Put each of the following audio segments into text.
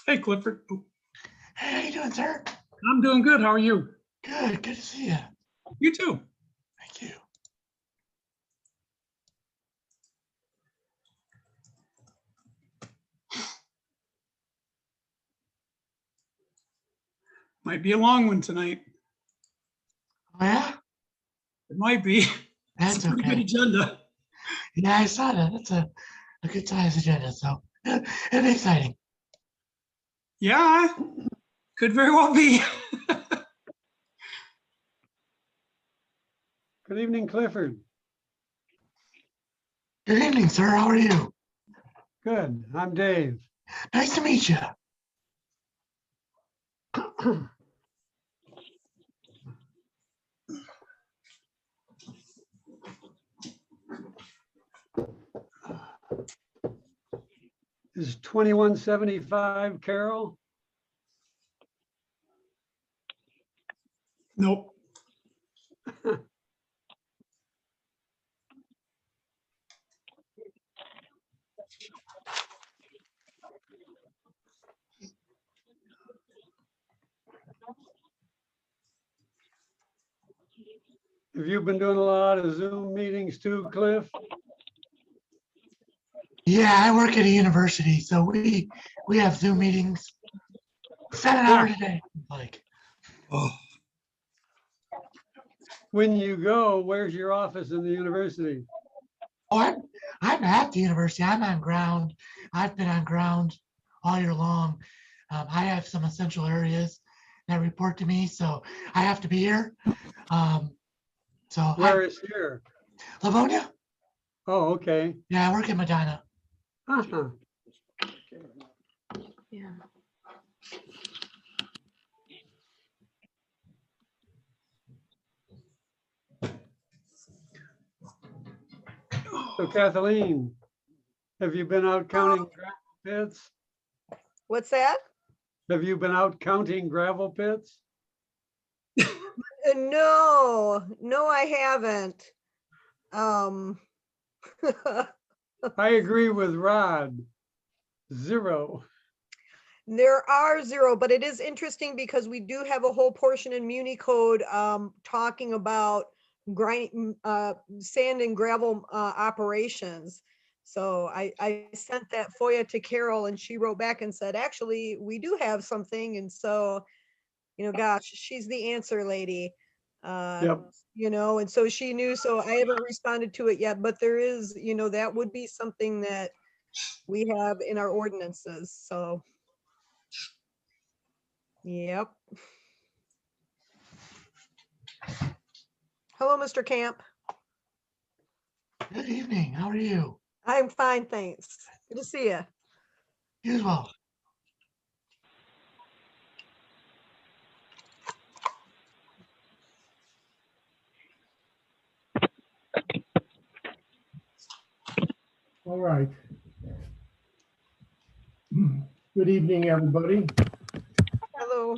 Hey, Clifford. Hey, how you doing, sir? I'm doing good. How are you? Good to see you. You too. Thank you. Might be a long one tonight. Oh, yeah? It might be. That's It's a pretty okay. good agenda. Yeah, I saw that. That's a good size agenda, so it'll be exciting. Yeah, could very well be. Good evening, Clifford. Good evening, sir. How are you? Good, I'm Dave. Nice to meet you. Is 2175 Carol? Nope. Have you been doing a lot of Zoom meetings too, Cliff? Yeah, I work at a university, so we have Zoom meetings 7 hours a day. Like, Oh, When you go, where's your office in the university? oh, I'm at the university. I'm on ground. I've been on ground all year long. I have some essential areas that report to me, so I have to be here. So Where is here? Livonia? Oh, okay. Yeah, I work in Medina. Uh-huh. Yeah. So Kathleen, have you been out counting gravel pits? What's that? Have you been out counting gravel pits? No, I haven't. Um, I agree with Rod. 0. there are 0, but it is interesting because we do have a whole portion in Muni Code talking about grind, sand and gravel operations. So I sent that FOIA to Carol and she wrote back and said, actually, we do have something. And so, gosh, she's the answer lady. Yep. And so she knew, so I haven't responded to it yet, but there is, that would be something that we have in our ordinances, so. Yep. Hello, Mr. Camp. Good evening. How are you? I'm fine, thanks. Good to see you. You as well. All right. Good evening, everybody. Hello.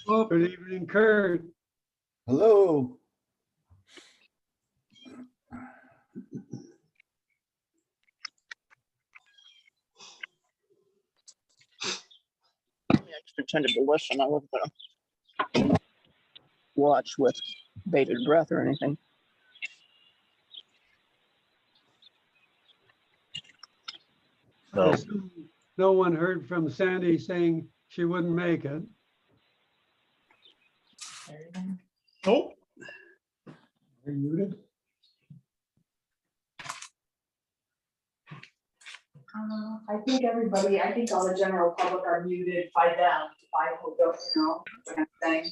well, Good evening, Kurt. Hello. I just pretended to listen. I wasn't gonna watch with bated breath or anything. I So, assume no one heard from Sandy saying she wouldn't make it. nope. Are you muted? I think all the general public are muted by them, I hope, kind of thing.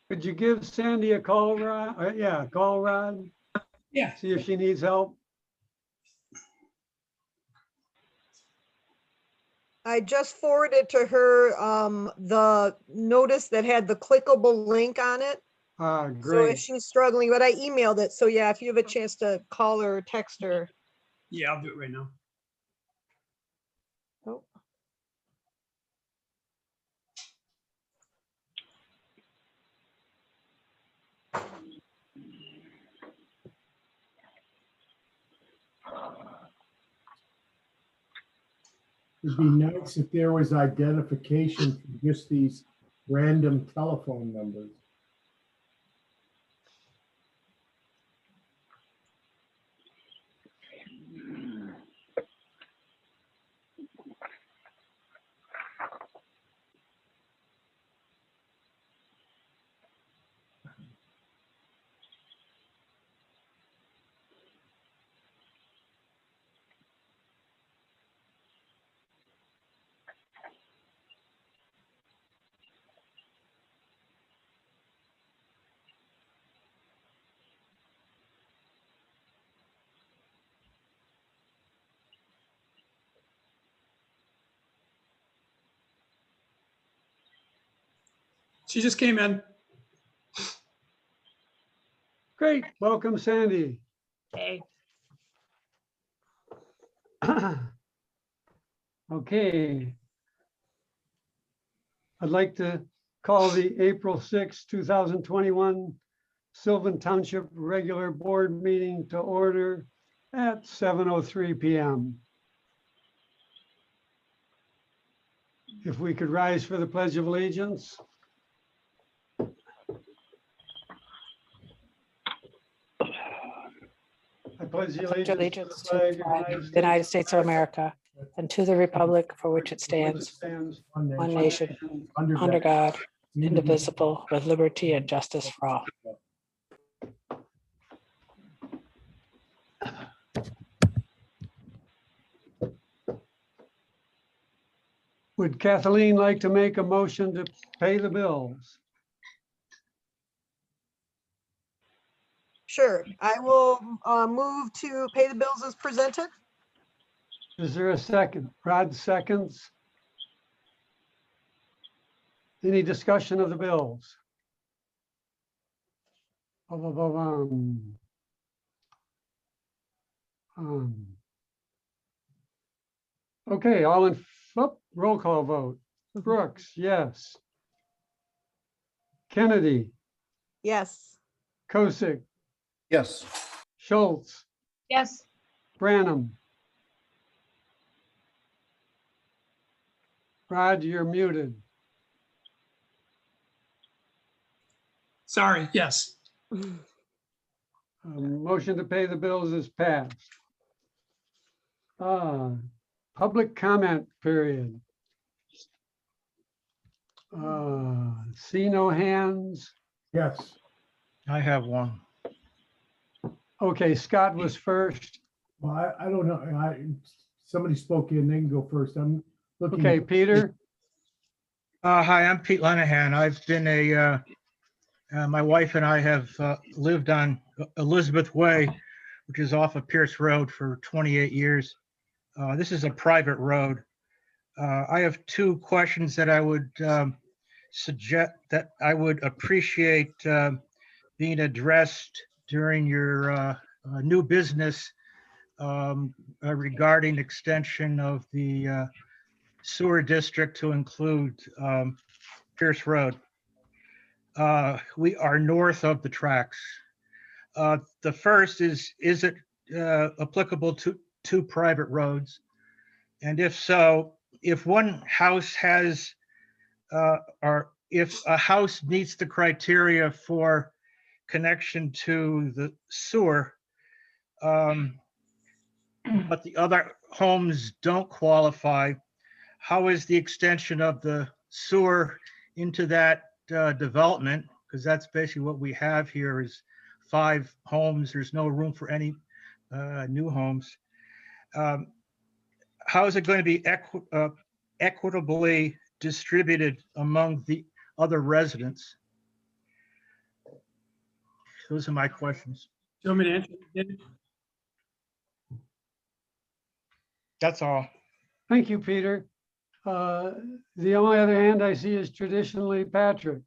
Could you give Sandy a call, Rod? Yeah, call Rod, Yeah. see if she needs help. I just forwarded to her the notice that had the clickable link on it. Ah, So if great. she's struggling, but I emailed it. So yeah, if you have a chance to call her or text her. Yeah, I'll do it right now. Oh, It'd be nice if there was identification for just these random telephone numbers. She just came in. Great. Welcome, Sandy. okay. Okay. I'd like to call the April 6, 2021 Sylvan Township Regular Board Meeting to order at 7:03 PM. If we could rise for the Pledge of Allegiance. I pledge the pledge allegiance allegiance to the flag of the United States of America and to the republic for which it for which it stands, stands, one nation, Under under God, God, indivisible, with liberty and justice for all. Would Kathleen like to make a motion to pay the bills? Sure. I will move to pay the bills as presented. Is there a second? Rod seconds. Any discussion of the bills? Okay, all in, roll call vote. Brooks, yes. Kennedy, Yes. Kosick, Yes. Schultz, Yes. Branham. Rod, you're muted. Sorry, yes. Motion to pay the bills is passed. Public comment period. See no hands. yes. I have one. Okay, Scott was first. Well, I don't know. Somebody spoke in, they can go first. I'm looking. Okay, Peter. Hi, I'm Pete Lenahan. I've been my wife and I have lived on Elizabeth Way, which is off of Pierce Road, for 28 years. This is a private road. I have two questions that I would suggest that I would appreciate being addressed during your new business regarding extension of the sewer district to include Pierce Road. We are north of the tracks. The first is it applicable to two private roads? And if so, if one house has, or if a house meets the criteria for connection to the sewer, but the other homes don't qualify, how is the extension of the sewer into that development? Because that's basically what we have here is 5 homes. There's no room for any new homes. How is it going to be equitably distributed among the other residents? Those are my questions. Do you want me to answer? David? That's all. Thank you, Peter. The only other hand I see is traditionally Patrick.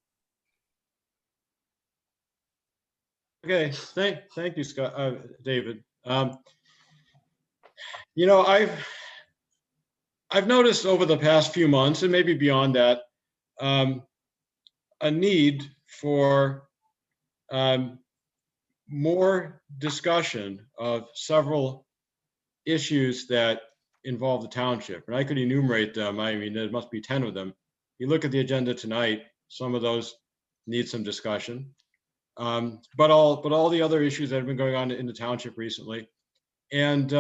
Okay, thank you, Scott, David. You know, I've noticed over the past few months, and maybe beyond that, a need for more discussion of several issues that involve the township. And I could enumerate them. I mean, there must be 10 of them. You look at the agenda tonight, some of those need some discussion. But all the other issues that have been going on in the township recently. And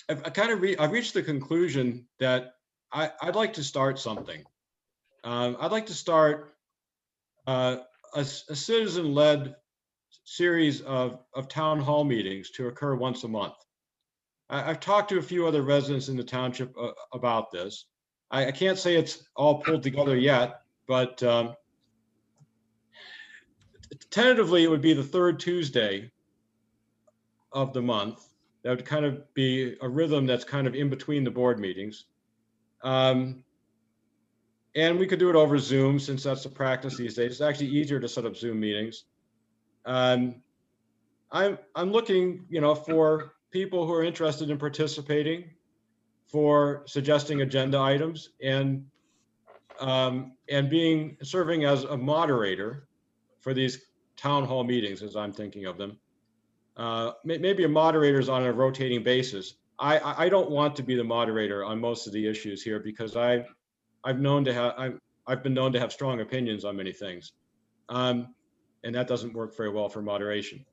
I've reached the conclusion that I'd like to start something. I'd like to start a citizen-led series of town hall meetings to occur once a month. I've talked to a few other residents in the township about this. I can't say it's all pulled together yet, but tentatively it would be the third Tuesday of the month. That would kind of be a rhythm that's kind of in between the board meetings. And we could do it over Zoom since that's the practice these days. It's actually easier to set up Zoom meetings. I'm looking, for people who are interested in participating, for suggesting agenda items, and serving as a moderator for these town hall meetings, as I'm thinking of them. Maybe a moderator's on a rotating basis. I don't want to be the moderator on most of the issues here because I've been known to have strong opinions on many things, and that doesn't work very well for moderation.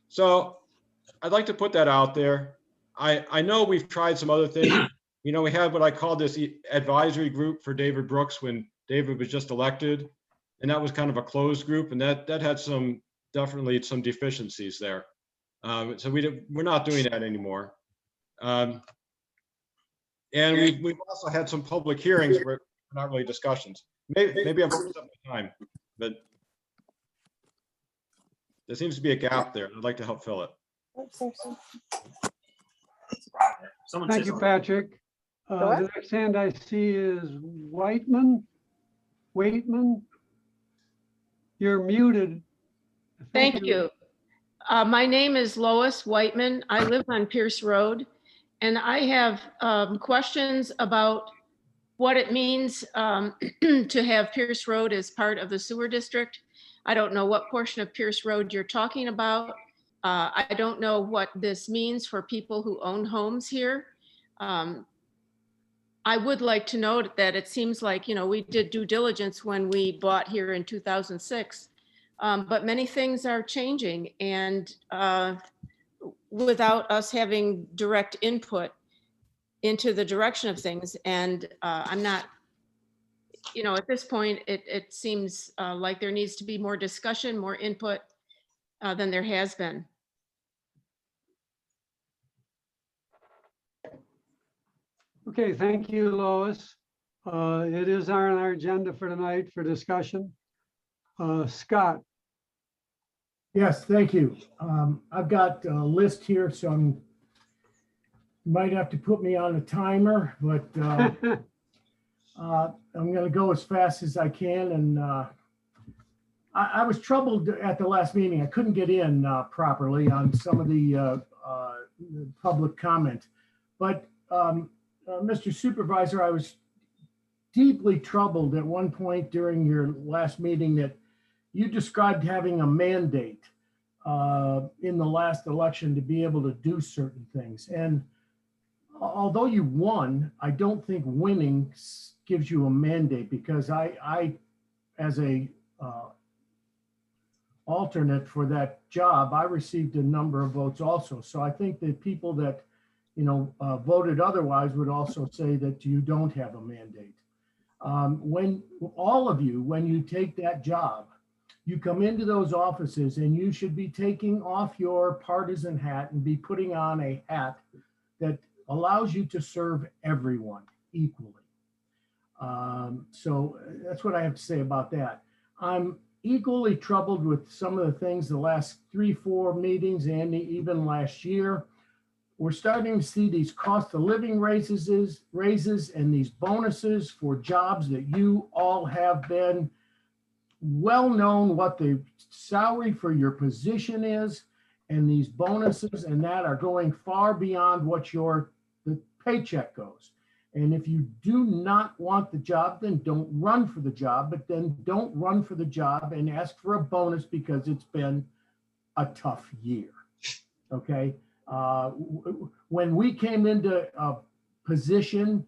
So I'd like to put that out there. I know we've tried some other things. We had what I call this advisory group for David Brooks when David was just elected, and that was kind of a closed group, and that had definitely some deficiencies there. So we're not doing that anymore. And we've also had some public hearings where not really discussions. Maybe I've worked up my time, but there seems to be a gap there. I'd like to help fill it. Someone Thank say you, something. Patrick. ahead. The next hand I see is Waitman. You're muted. Thank you. My name is Lois Whiteman. I live on Pierce Road, and I have questions about what it means to have Pierce Road as part of the sewer district. I don't know what portion of Pierce Road you're talking about. I don't know what this means for people who own homes here. I would like to note that it seems like, we did due diligence when we bought here in 2006. But many things are changing, and without us having direct input into the direction of things. And I'm not, at this point, it seems like there needs to be more discussion, more input than there has been. Okay, thank you, Lois. It is on our agenda for tonight for discussion. Scott. Yes, thank you. I've got a list here, so you might have to put me on a timer, but I'm going to go as fast as I can. And I was troubled at the last meeting. I couldn't get in properly on some of the public comment. But Mr. Supervisor, I was deeply troubled at one point during your last meeting that you described having a mandate in the last election to be able to do certain things. And although you won, I don't think winning gives you a mandate, because I as a alternate for that job, I received a number of votes also. So I think that people that, voted otherwise would also say that you don't have a mandate. When all of you, when you take that job, you come into those offices and you should be taking off your partisan hat and be putting on a hat that allows you to serve everyone equally. So that's what I have to say about that. I'm equally troubled with some of the things the last 3-4 meetings and even last year. We're starting to see these cost of living raises and these bonuses for jobs that you all have been well known what the salary for your position is, and these bonuses and that are going far beyond what the paycheck goes. And if you do not want the job, then don't run for the job, but then don't run for the job and ask for a bonus because it's been a tough year. Okay. When we came into a position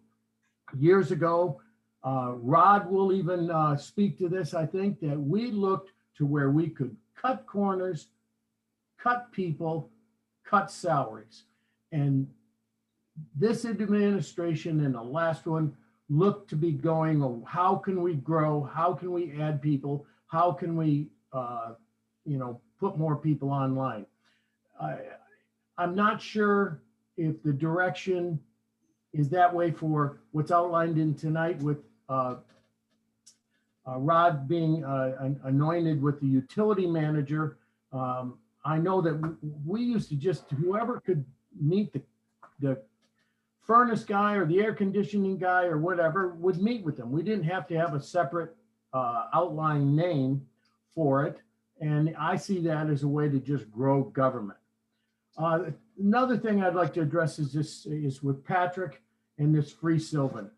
years ago, Rod will even speak to this, I think, that we looked to where we could cut corners, cut people, cut salaries. And this administration and the last one looked to be going, oh, how can we grow? How can we add people? How can we, put more people online? I'm not sure if the direction is that way for what's outlined in tonight with Rod being anointed with the utility manager. I know that we used to just, whoever could meet the furnace guy or the air conditioning guy or whatever would meet with them. We didn't have to have a separate outline name for it. And I see that as a way to just grow government. Another thing I'd like to address is with Patrick and this Free Sylvan.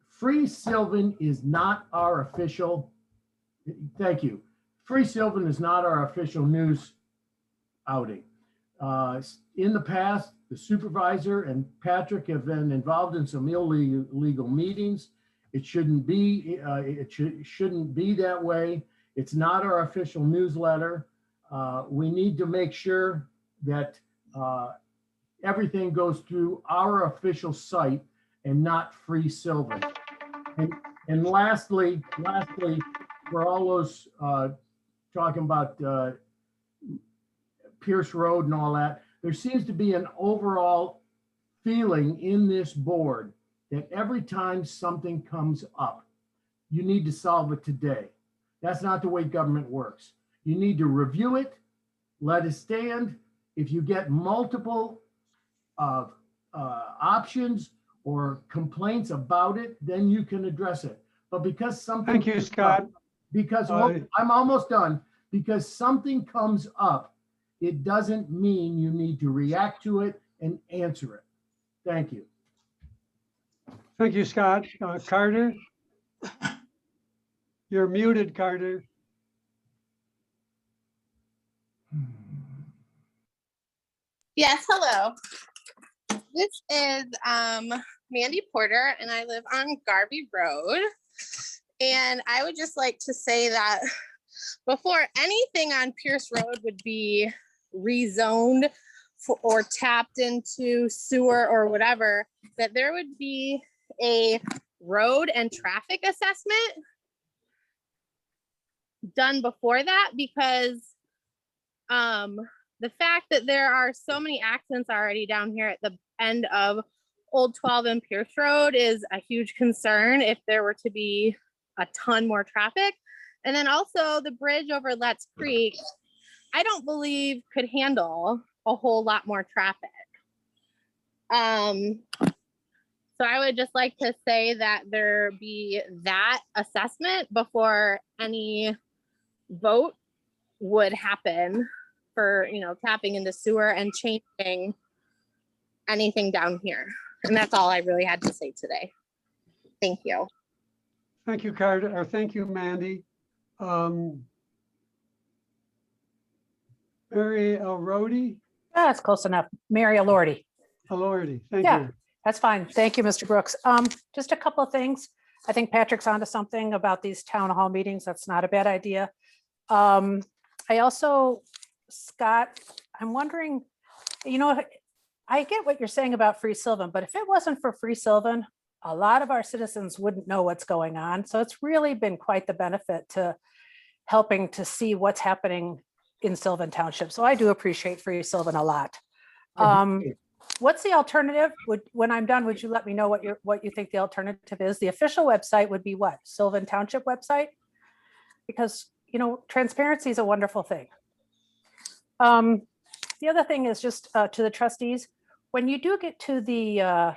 Free Sylvan is not our official, thank you. Free Sylvan is not our official news outing. In the past, the supervisor and Patrick have been involved in some illegal meetings. It shouldn't be, shouldn't be that way. It's not our official newsletter. We need to make sure that everything goes through our official site and not Free Sylvan. And lastly, for all those talking about Pierce Road and all that, there seems to be an overall feeling in this board that every time something comes up, you need to solve it today. That's not the way government works. You need to review it, let it stand. If you get multiple options or complaints about it, then you can address it. But because something— Thank you, Scott. Because I'm almost done. Because something comes up, it doesn't mean you need to react to it and answer it. Thank you. Thank you, Scott. Carter? You're muted, Carter. Yes, hello. This is Mandy Porter, and I live on Garvey Road. And I would just like to say that before anything on Pierce Road would be rezoned or tapped into sewer or whatever, that there would be a road and traffic assessment done before that, because the fact that there are so many accidents already down here at the end of Old 12 and Pierce Road is a huge concern if there were to be a ton more traffic. And then also the bridge over Letts Creek, I don't believe could handle a whole lot more traffic. So I would just like to say that there be that assessment before any vote would happen for, tapping into sewer and changing anything down here. And that's all I really had to say today. Thank you. Thank you, Carter, or thank you, Mandy. Mary Elrody? That's close enough. Mary Alordy. Alordy, thank Yeah. you. That's fine. Thank you, Mr. Brooks. Just a couple of things. I think Patrick's onto something about these town hall meetings. That's not a bad idea. I also, Scott, I'm wondering, I get what you're saying about Free Sylvan, but if it wasn't for Free Sylvan, a lot of our citizens wouldn't know what's going on. So it's really been quite the benefit to helping to see what's happening in Sylvan Township. So I do appreciate Free Sylvan a lot. What's the alternative? When I'm done, would you let me know what you think the alternative is? The official website would be what? Sylvan Township website? because, you know, transparency is a wonderful thing. The other thing is just to the trustees, when you do get to the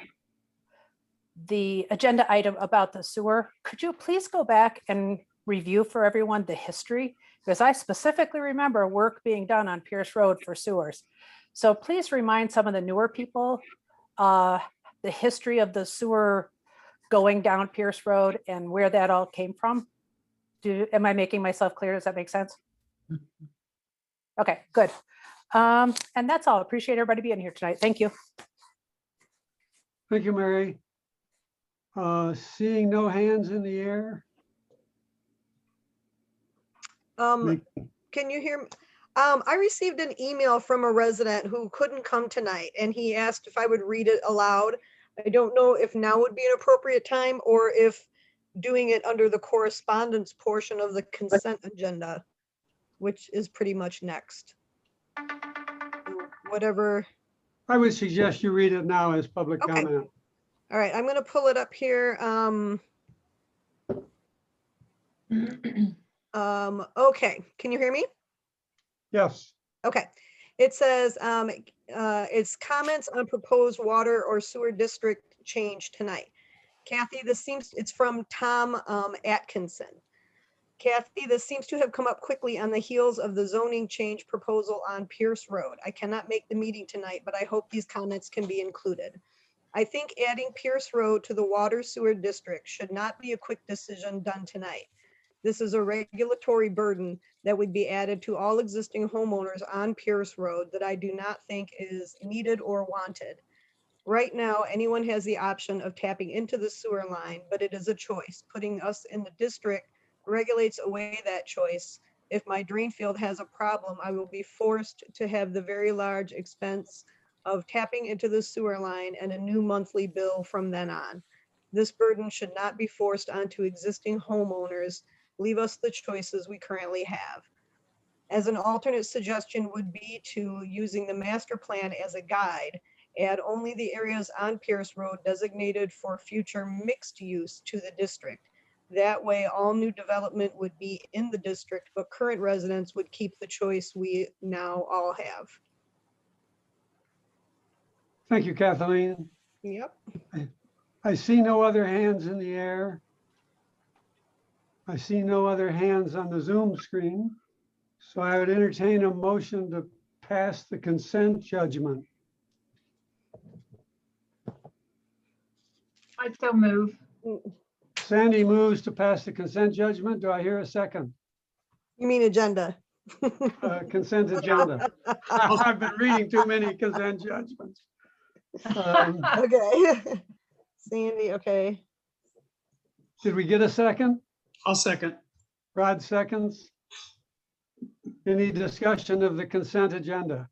agenda item about the sewer, could you please go back and review for everyone the history? Because I specifically remember work being done on Pierce Road for sewers. So please remind some of the newer people the history of the sewer going down Pierce Road and where that all came from. Am I making myself clear? Does that make sense? Okay, good. And that's all. Appreciate everybody being here tonight. Thank you. Thank you, Mary. Seeing no hands in the air. Can you hear me? I received an email from a resident who couldn't come tonight, and he asked if I would read it aloud. I don't know if now would be an appropriate time or if doing it under the correspondence portion of the consent agenda, which is pretty much next. Whatever. I would suggest you read it now as public Okay. comment. All right, I'm going to pull it up here. Okay, can you hear me? Yes. Okay, it says it's comments on proposed water or sewer district change tonight. Kathy, it's from Tom Atkinson. Kathy, this seems to have come up quickly on the heels of the zoning change proposal on Pierce Road. I cannot make the meeting tonight, but I hope these comments can be included. I think adding Pierce Road to the water sewer district should not be a quick decision done tonight. This is a regulatory burden that would be added to all existing homeowners on Pierce Road that I do not think is needed or wanted. Right now, anyone has the option of tapping into the sewer line, but it is a choice. Putting us in the district regulates away that choice. If my drain field has a problem, I will be forced to have the very large expense of tapping into the sewer line and a new monthly bill from then on. This burden should not be forced onto existing homeowners. Leave us the choices we currently have. As an alternate suggestion would be to using the master plan as a guide, add only the areas on Pierce Road designated for future mixed use to the district. That way, all new development would be in the district, but current residents would keep the choice we now all have. Thank you, Kathleen. Yep. I see no other hands in the air. I see no other hands on the Zoom screen. So I would entertain a motion to pass the consent judgment. I'd so move. Sandy moves to pass the consent judgment. Do I hear a second? You mean agenda? Consent agenda. I've been reading too many consent judgments. Okay. Sandy, okay. Did we get a second? I'll second. Rod seconds. Any discussion of the consent agenda?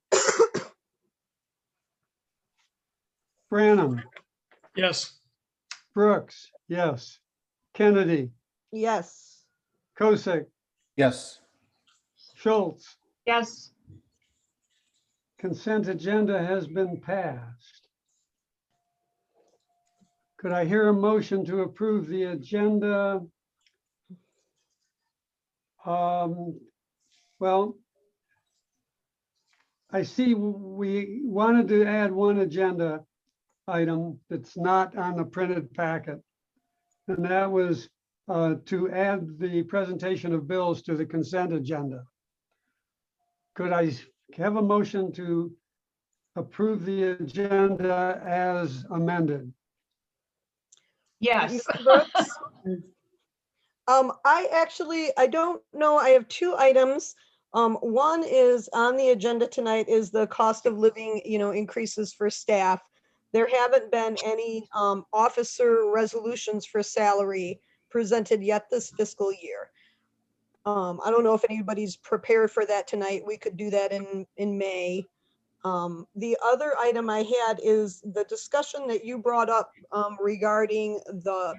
Branham, Yes. Brooks, yes. Kennedy, Yes. Kosick, Yes. Schultz. Yes. Consent agenda has been passed. Could I hear a motion to approve the agenda? Well, I see we wanted to add one agenda item that's not on the printed packet. And that was to add the presentation of bills to the consent agenda. Could I have a motion to approve the agenda as amended? Yes. Mr. Brooks? I don't know. I have two items. One is on the agenda tonight is the cost of living, increases for staff. There haven't been any officer resolutions for salary presented yet this fiscal year. I don't know if anybody's prepared for that tonight. We could do that in May. The other item I had is the discussion that you brought up regarding the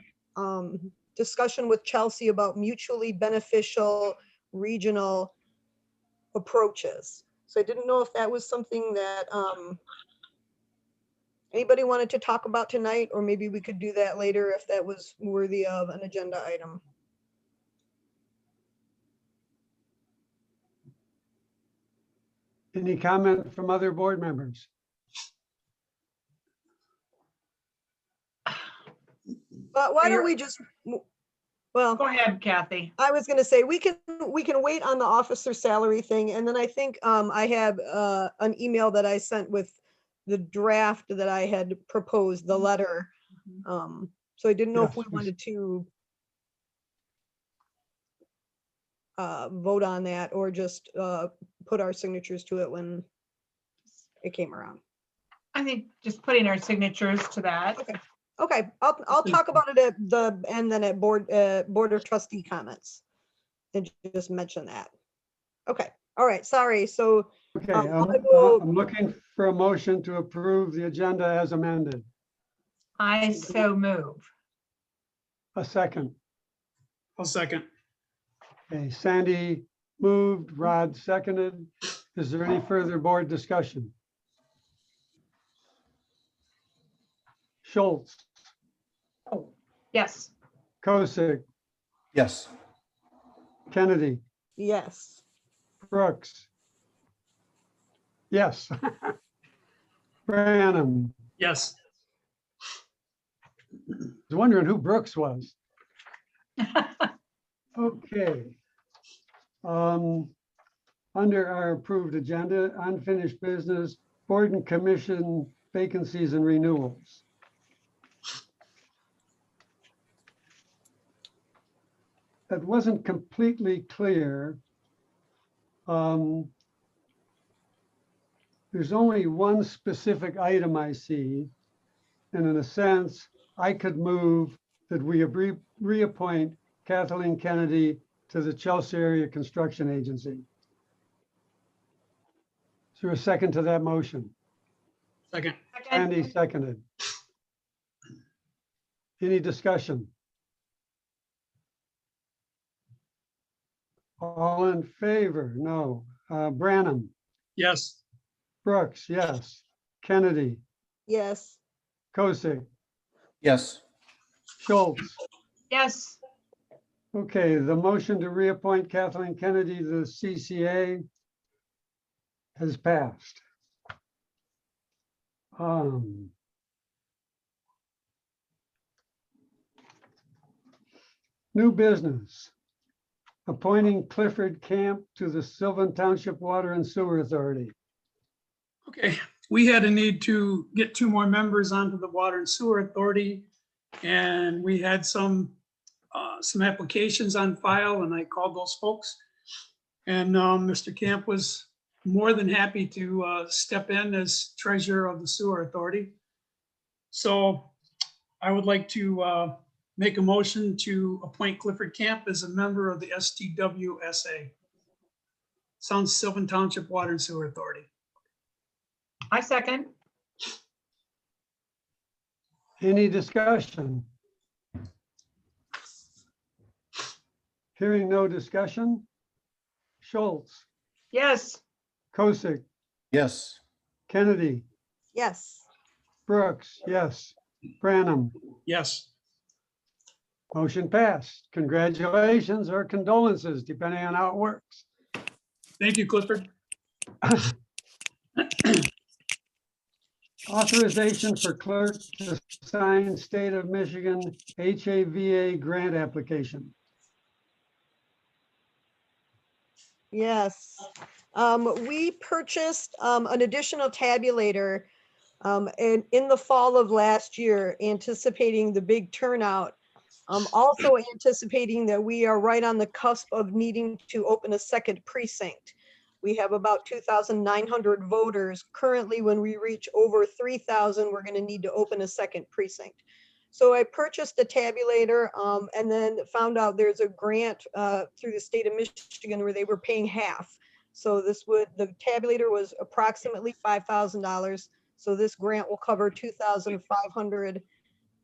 discussion with Chelsea about mutually beneficial regional approaches. So I didn't know if that was something that anybody wanted to talk about tonight, or maybe we could do that later if that was worthy of an agenda item. Any comment from other board members? But why don't we just, well, Go ahead, Kathy. I was gonna say, we can wait on the officer salary thing, and then I think I have an email that I sent with the draft that I had proposed, the letter. So I didn't know if Yes, we we- wanted to vote on that or just put our signatures to it when it came around. I think just putting our signatures to that. Okay, I'll talk about it at the, and then at board of trustee comments. And just mention that. Okay, all right, sorry, so Okay, I will- I'm looking for a motion to approve the agenda as amended. I so move. A second. I'll second. Okay, Sandy moved, Rod seconded. Is there any further board discussion? Schultz, Oh, yes. Kosick, Yes. Kennedy, yes. Brooks. Yes. Branham, Yes. I was wondering who Brooks was. Okay. Under our approved agenda, unfinished business, board and commission vacancies and renewals. That wasn't completely clear. There's only one specific item I see. And in a sense, I could move that we reappoint Kathleen Kennedy to the Chelsea Area Construction Agency. Is there a second to that motion? Second. Andy seconded. Any discussion? All in favor? No. Branham, Yes. Brooks, yes. Kennedy, Yes. Kosick, Yes. Schultz. Yes. Okay, the motion to reappoint Kathleen Kennedy to the CCA has passed. New business. Appointing Clifford Camp to the Sylvan Township Water and Sewer Authority. Okay, we had a need to get 2 more members onto the Water and Sewer Authority. And we had some applications on file, and I called those folks. And Mr. Camp was more than happy to step in as treasurer of the Sewer Authority. So I would like to make a motion to appoint Clifford Camp as a member of the STWSA. Sounds Sylvan Township Water and Sewer Authority. I second. Any discussion? Hearing no discussion. Schultz, Yes. Kosick, Yes. Kennedy, Yes. Brooks, yes. Branham, Yes. motion passed. Congratulations or condolences, depending on how it works. Thank you, Clifford. Authorization for clerk to sign State of Michigan HAVA grant application. Yes. We purchased an additional tabulator in the fall of last year, anticipating the big turnout. Also anticipating that we are right on the cusp of needing to open a second precinct. We have about 2,900 voters. Currently, when we reach over 3,000, we're going to need to open a second precinct. So I purchased a tabulator and then found out there's a grant through the state of Michigan where they were paying half. So the tabulator was approximately $5,000. So this grant will cover 2,500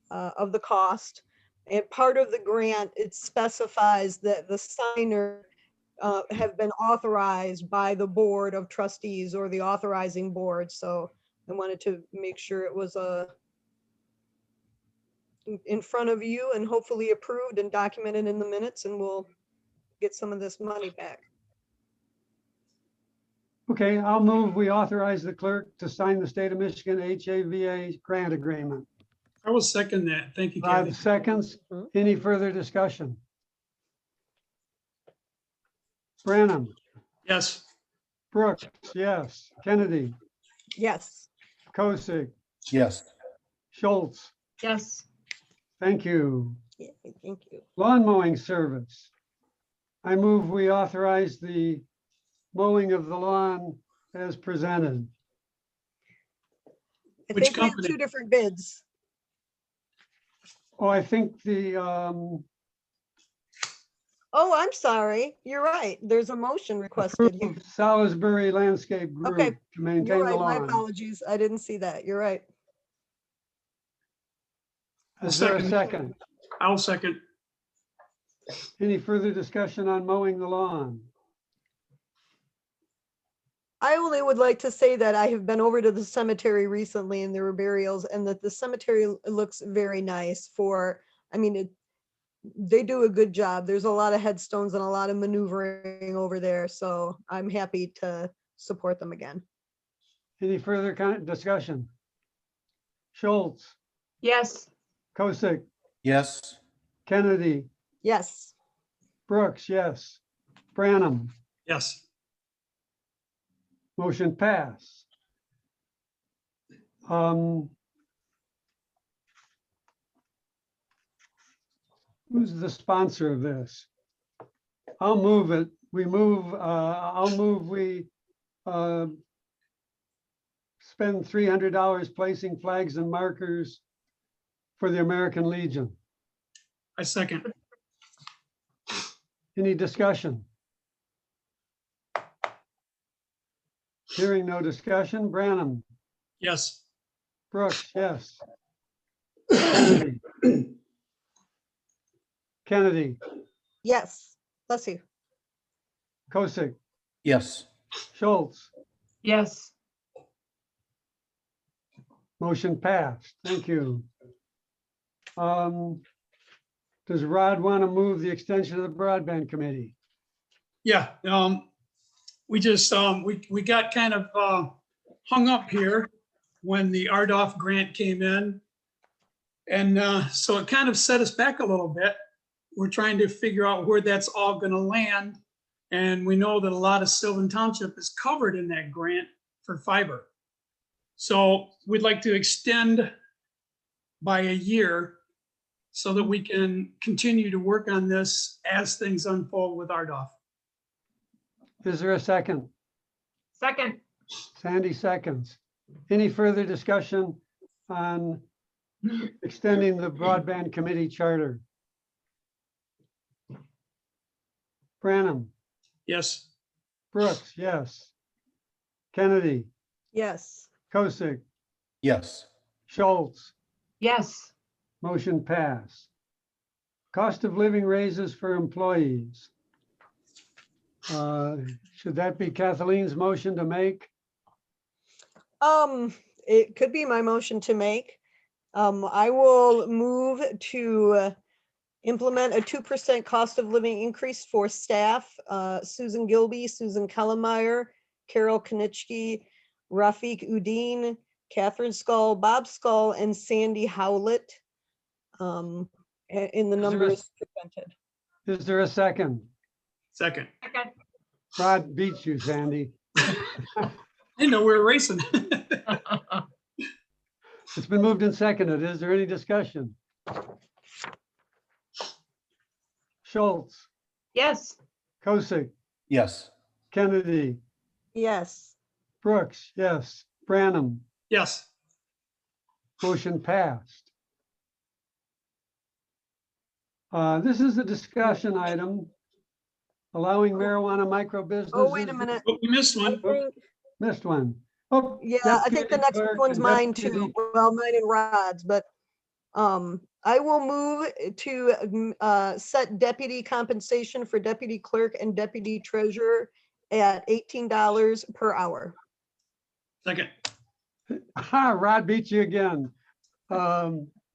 of the cost. And part of the grant, it specifies that the signer have been authorized by the board of trustees or the authorizing board. So I wanted to make sure it was in front of you and hopefully approved and documented in the minutes, and we'll get some of this money back. Okay, I'll move, we authorize the clerk to sign the state of Michigan HAVA grant agreement. I will second that. Thank you, Kathy. 5 seconds. Mhm. Any further discussion? Branham, Yes, Brooks, yes. Kennedy, Yes. Kosick, Yes. Schultz. Yes. Thank you. Yeah, thank you. Lawn mowing service. I move we authorize the mowing of the lawn as presented. I Which think we have company? two different bids. Oh, I think the, Oh, I'm sorry. You're right. There's a motion requested here. Salisbury Landscape Okay, Group to maintain You're the right. My lawn. apologies. I didn't see that. You're right. Is there a Second. second? I'll second. Any further discussion on mowing the lawn? I only would like to say that I have been over to the cemetery recently and there were burials and that the cemetery looks very nice for, I mean, they do a good job. There's a lot of headstones and a lot of maneuvering over there. So I'm happy to support them again. Any further discussion? Schultz, Yes. Kosick, Yes. Kennedy, Yes. Brooks, yes. Branham, Yes. motion pass. Who's the sponsor of this? I'll move it. I'll move we spend $300 placing flags and markers for the American Legion. I second. Any discussion? Hearing no discussion, Branham, Yes. Brooks, yes. Kennedy. Kennedy, Yes. Bless you. Kosick, Yes. Schultz, Yes. motion passed. Thank you. Does Rod want to move the extension of the broadband committee? Yeah, we just, we got kind of hung up here when the RDOF grant came in. And so it kind of set us back a little bit. We're trying to figure out where that's all gonna land. And we know that a lot of Sylvan Township is covered in that grant for fiber. So we'd like to extend by a year so that we can continue to work on this as things unfold with RDOF. Is there a second? Second. Sandy seconds. Any further discussion on extending the broadband committee charter? Branham, Yes. Brooks, yes. Kennedy, Yes. Kosick, Yes. Schultz, Yes. motion passed. Cost of living raises for employees. Should that be Kathleen's motion to make? It could be my motion to make. I will move to implement a 2% cost of living increase for staff. Susan Gilby, Susan Kellemeyer, Carol Konitsky, Rafik Udine, Catherine Skull, Bob Skull, and Sandy Howlett. In the Is there a- numbers presented. Is there a second? Second. Second. Rod beats you, Sandy. I didn't know we were racing. It's been moved and seconded. Is there any discussion? Schultz, Yes. Kosick, Yes. Kennedy, Yes. Brooks, yes. Branham, Yes. motion passed. This is a discussion item allowing marijuana micro businesses. Oh, wait a minute. Oh, we missed I one. think, Missed one. Oh, yeah, I think the Deputy next Clerk one's and mine Deputy- too. Well, mine and Rod's, but I will move to set deputy compensation for deputy clerk and deputy treasurer at $18 per hour. Second. Ha, Rod beat you again.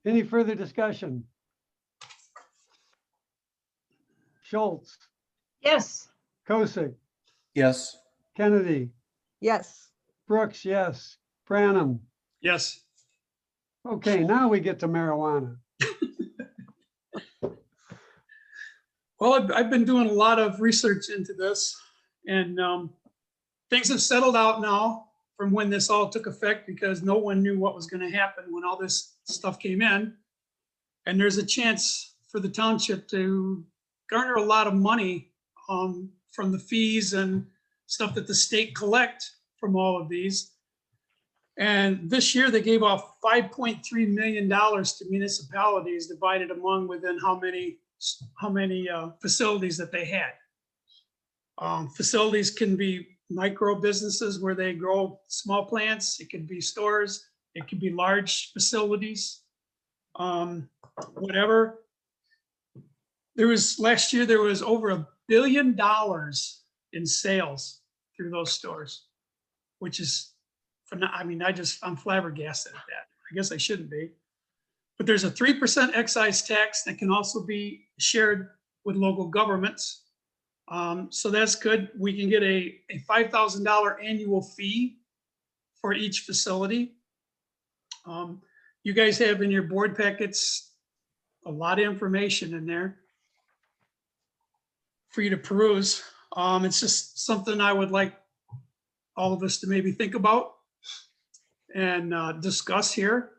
Any further discussion? Schultz, Yes. Kosick, Yes. Kennedy, Yes. Brooks, yes. Branham. Yes. Okay, now we get to marijuana. Well, I've been doing a lot of research into this, and things have settled out now from when this all took effect, because no one knew what was going to happen when all this stuff came in. And there's a chance for the township to garner a lot of money from the fees and stuff that the state collect from all of these. And this year they gave off $5.3 million to municipalities, divided among within how many facilities that they had. Facilities can be micro businesses where they grow small plants. It could be stores. It could be large facilities. Whatever. Last year there was over $1 billion in sales through those stores, which is, I mean, I'm flabbergasted at that. I guess I shouldn't be. But there's a 3% excise tax that can also be shared with local governments. So that's good. We can get a $5,000 annual fee for each facility. You guys have in your board packets a lot of information in there for you to peruse. It's just something I would like all of us to maybe think about and discuss here.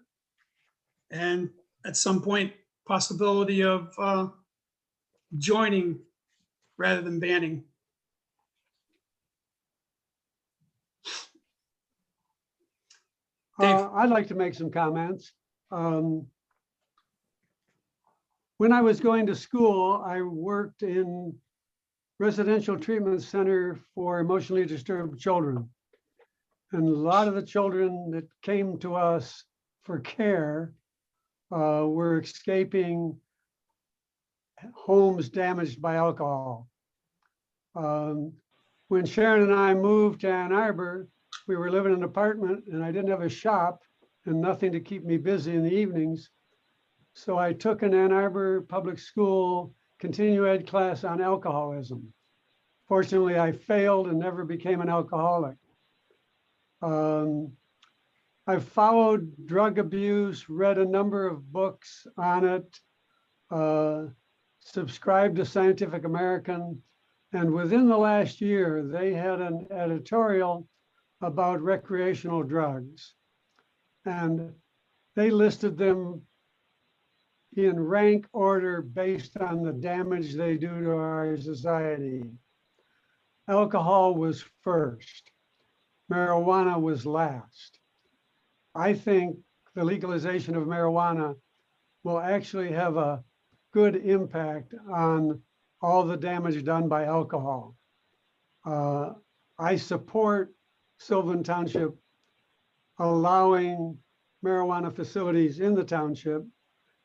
And at some point, possibility of joining rather than banning. Dave. I'd like to make some comments. When I was going to school, I worked in residential treatment center for emotionally disturbed children. And a lot of the children that came to us for care were escaping homes damaged by alcohol. When Sharon and I moved to Ann Arbor, we were living in an apartment and I didn't have a shop and nothing to keep me busy in the evenings. So I took an Ann Arbor Public School continuing ed class on alcoholism. Fortunately, I failed and never became an alcoholic. I've followed drug abuse, read a number of books on it, subscribed to Scientific American, and within the last year, they had an editorial about recreational drugs. And they listed them in rank order based on the damage they do to our society. Alcohol was first. Marijuana was last. I think the legalization of marijuana will actually have a good impact on all the damage done by alcohol. I support Sylvan Township allowing marijuana facilities in the township.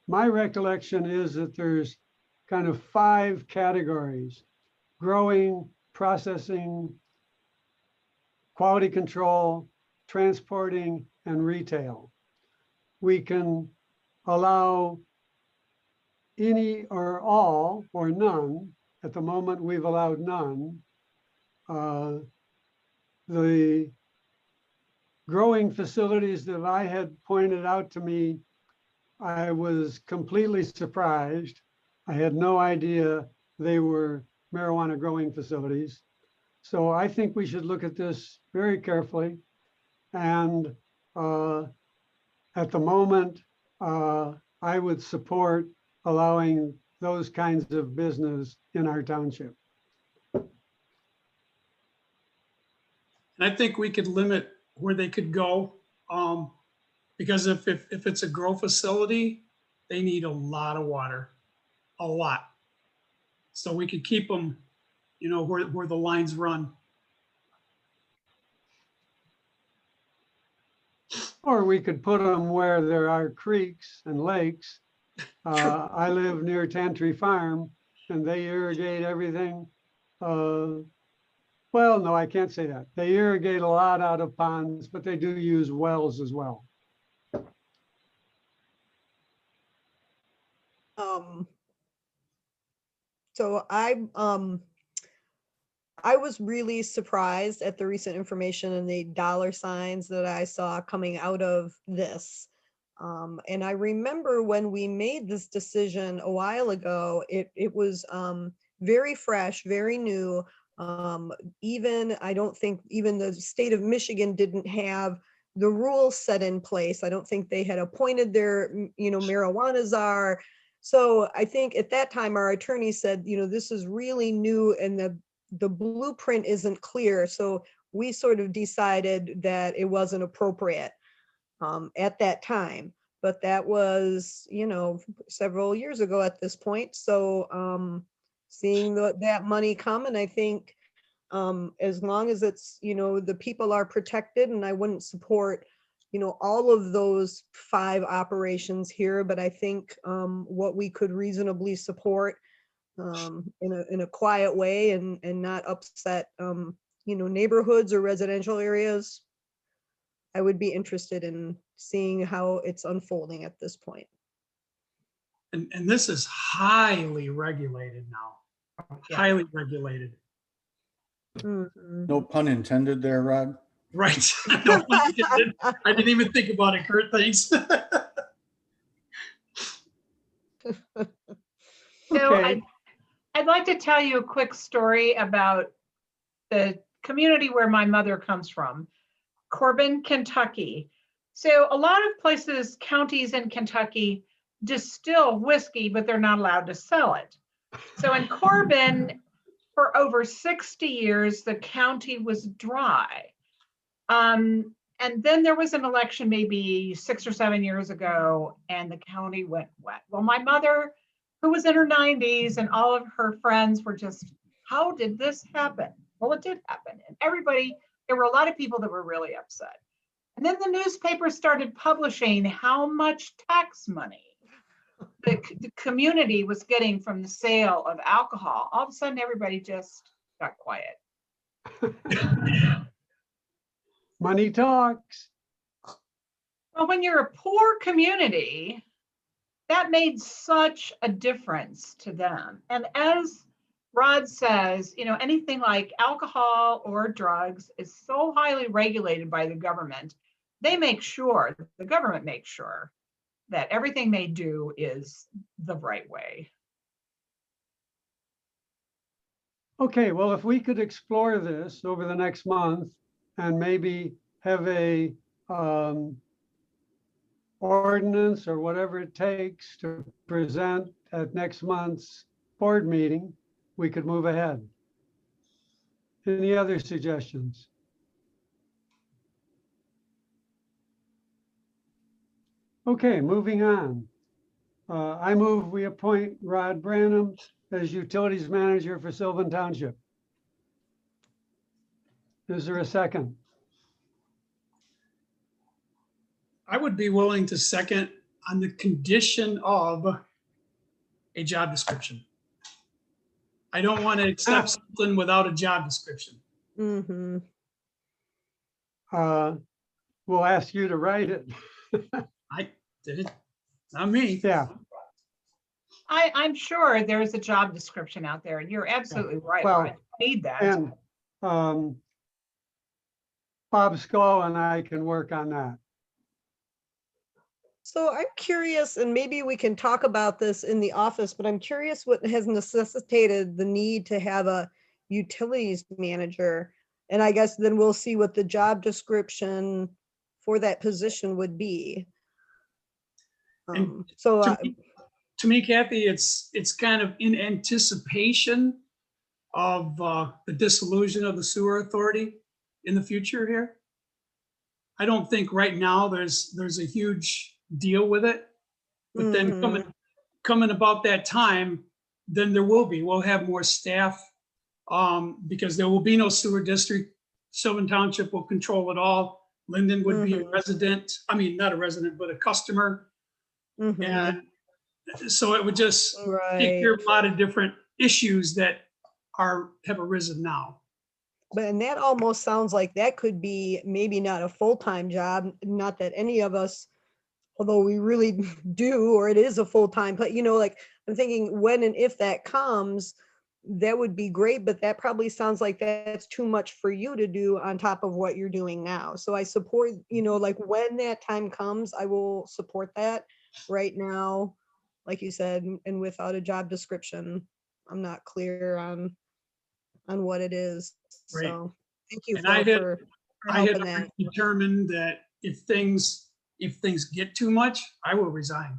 My recollection is that there's kind of 5 categories: growing, processing, quality control, transporting, and retail. We can allow any or all or none. At the moment, we've allowed none. The growing facilities that I had pointed out to me, I was completely surprised. I had no idea they were marijuana growing facilities. So I think we should look at this very carefully. And at the moment, I would support allowing those kinds of business in our township. And I think we could limit where they could go, because if it's a grow facility, they need a lot of water, a lot. So we could keep them, you know, where the lines run. Or we could put them where there are creeks and lakes. I live near Tantry Farm and they irrigate everything. Well, no, I can't say that. They irrigate a lot out of ponds, but they do use wells as well. So I I was really surprised at the recent information and the dollar signs that I saw coming out of this. And I remember when we made this decision a while ago, it was very fresh, very new. Even, I don't think even the state of Michigan didn't have the rules set in place. I don't think they had appointed their, marijuana czar. So I think at that time, our attorney said, this is really new and the blueprint isn't clear. So we sort of decided that it wasn't appropriate at that time. But that was, several years ago at this point. So seeing that money come, and I think as long as it's, the people are protected, and I wouldn't support, all of those 5 operations here, but I think what we could reasonably support in a quiet way and not upset, neighborhoods or residential areas, I would be interested in seeing how it's unfolding at this point. And this is highly regulated now, highly regulated. Mhm. No pun intended there, Rod. Right. No, I didn't even think about it, Kurt, thanks. So Okay. I'd like to tell you a quick story about the community where my mother comes from, Corbin, Kentucky. So a lot of places, counties in Kentucky distill whiskey, but they're not allowed to sell it. So in Corbin, for over 60 years, the county was dry. And then there was an election maybe 6 or 7 years ago, and the county went wet. Well, my mother, who was in her 90s, and all of her friends were just, how did this happen? Well, it did happen. And there were a lot of people that were really upset. And then the newspaper started publishing how much tax money the community was getting from the sale of alcohol. All of a sudden, everybody just got quiet. Money talks. Well, when you're a poor community, that made such a difference to them. And as Rod says, anything like alcohol or drugs is so highly regulated by the government. The government makes sure that everything they do is the right way. Okay, well, if we could explore this over the next month and maybe have a ordinance or whatever it takes to present at next month's board meeting, we could move ahead. Any other suggestions? Okay, moving on. I move we appoint Rod Branham as Utilities Manager for Sylvan Township. Is there a second? I would be willing to second on the condition of a job description. I don't want to accept something without a job description. Mhm. We'll ask you to write it. I did it, not me. Yeah, I'm sure there's a job description out there, and you're absolutely right. Well, Rod. You need that. and Bob Scull and I can work on that. So I'm curious, and maybe we can talk about this in the office, but I'm curious what has necessitated the need to have a utilities manager. And I guess then we'll see what the job description for that position would be. And So To me, Kathy, it's kind of in anticipation of the dissolution of the sewer authority in the future here. I don't think right now there's a huge deal with it, but then coming about that time, then we'll have more staff because there will be no sewer district. Sylvan Township will control it all. Linden would be a resident, not a resident, but a customer. And so it would just take care of a lot of different issues that have arisen now. But and that almost sounds like that could be maybe not a full-time job, not that any of us, although we really do, or it is a full-time, but like I'm thinking when and if that comes, that would be great, but that probably sounds like that's too much for you to do on top of what you're doing now. So I support, like when that time comes, I will support that. Right now, like you said, and without a job description, I'm not clear on what it is. Right. So thank you And I for I had helping that. determined that if things get too much, I will resign.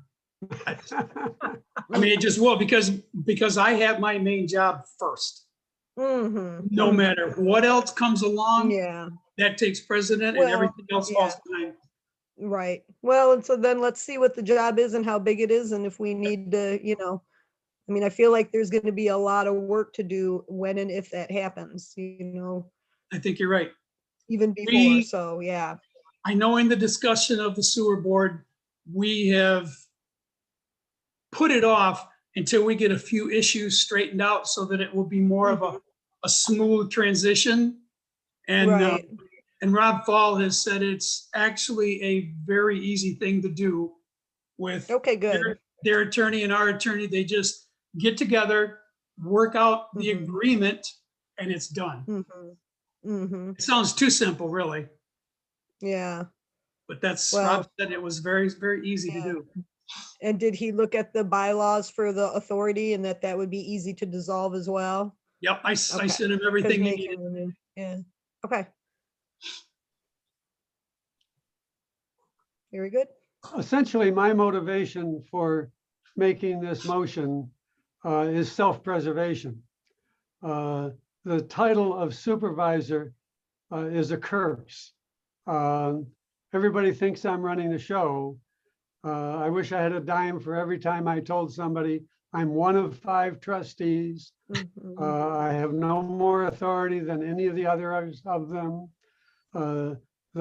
I mean, it just will, because I have my main job first. Mhm. No matter what else comes along, Yeah, that takes precedent and Well, everything else falls behind. right. Well, and so then let's see what the job is and how big it is, and if we need to, I mean, I feel like there's going to be a lot of work to do when and if that happens, I think you're right. even before. We- So, yeah. I know in the discussion of the sewer board, we have put it off until we get a few issues straightened out so that it will be more of a smooth transition. And, Right. and Rob Fall has said it's actually a very easy thing to do with Okay, good. their attorney and our attorney. They just get together, work out the agreement, and it's done. It sounds too simple, really, Yeah. but that's, Well, Rob said it was very, very easy to do. And did he look at the bylaws for the authority and that would be easy to dissolve as well? Yep, I Okay. sent him 'Cause everything he making needed. a new- Yeah, okay. Very good. Essentially, my motivation for making this motion is self-preservation. The title of supervisor is a curse. Everybody thinks I'm running the show. I wish I had a dime for every time I told somebody I'm one of 5 trustees. I have no more authority than any of the others of them. The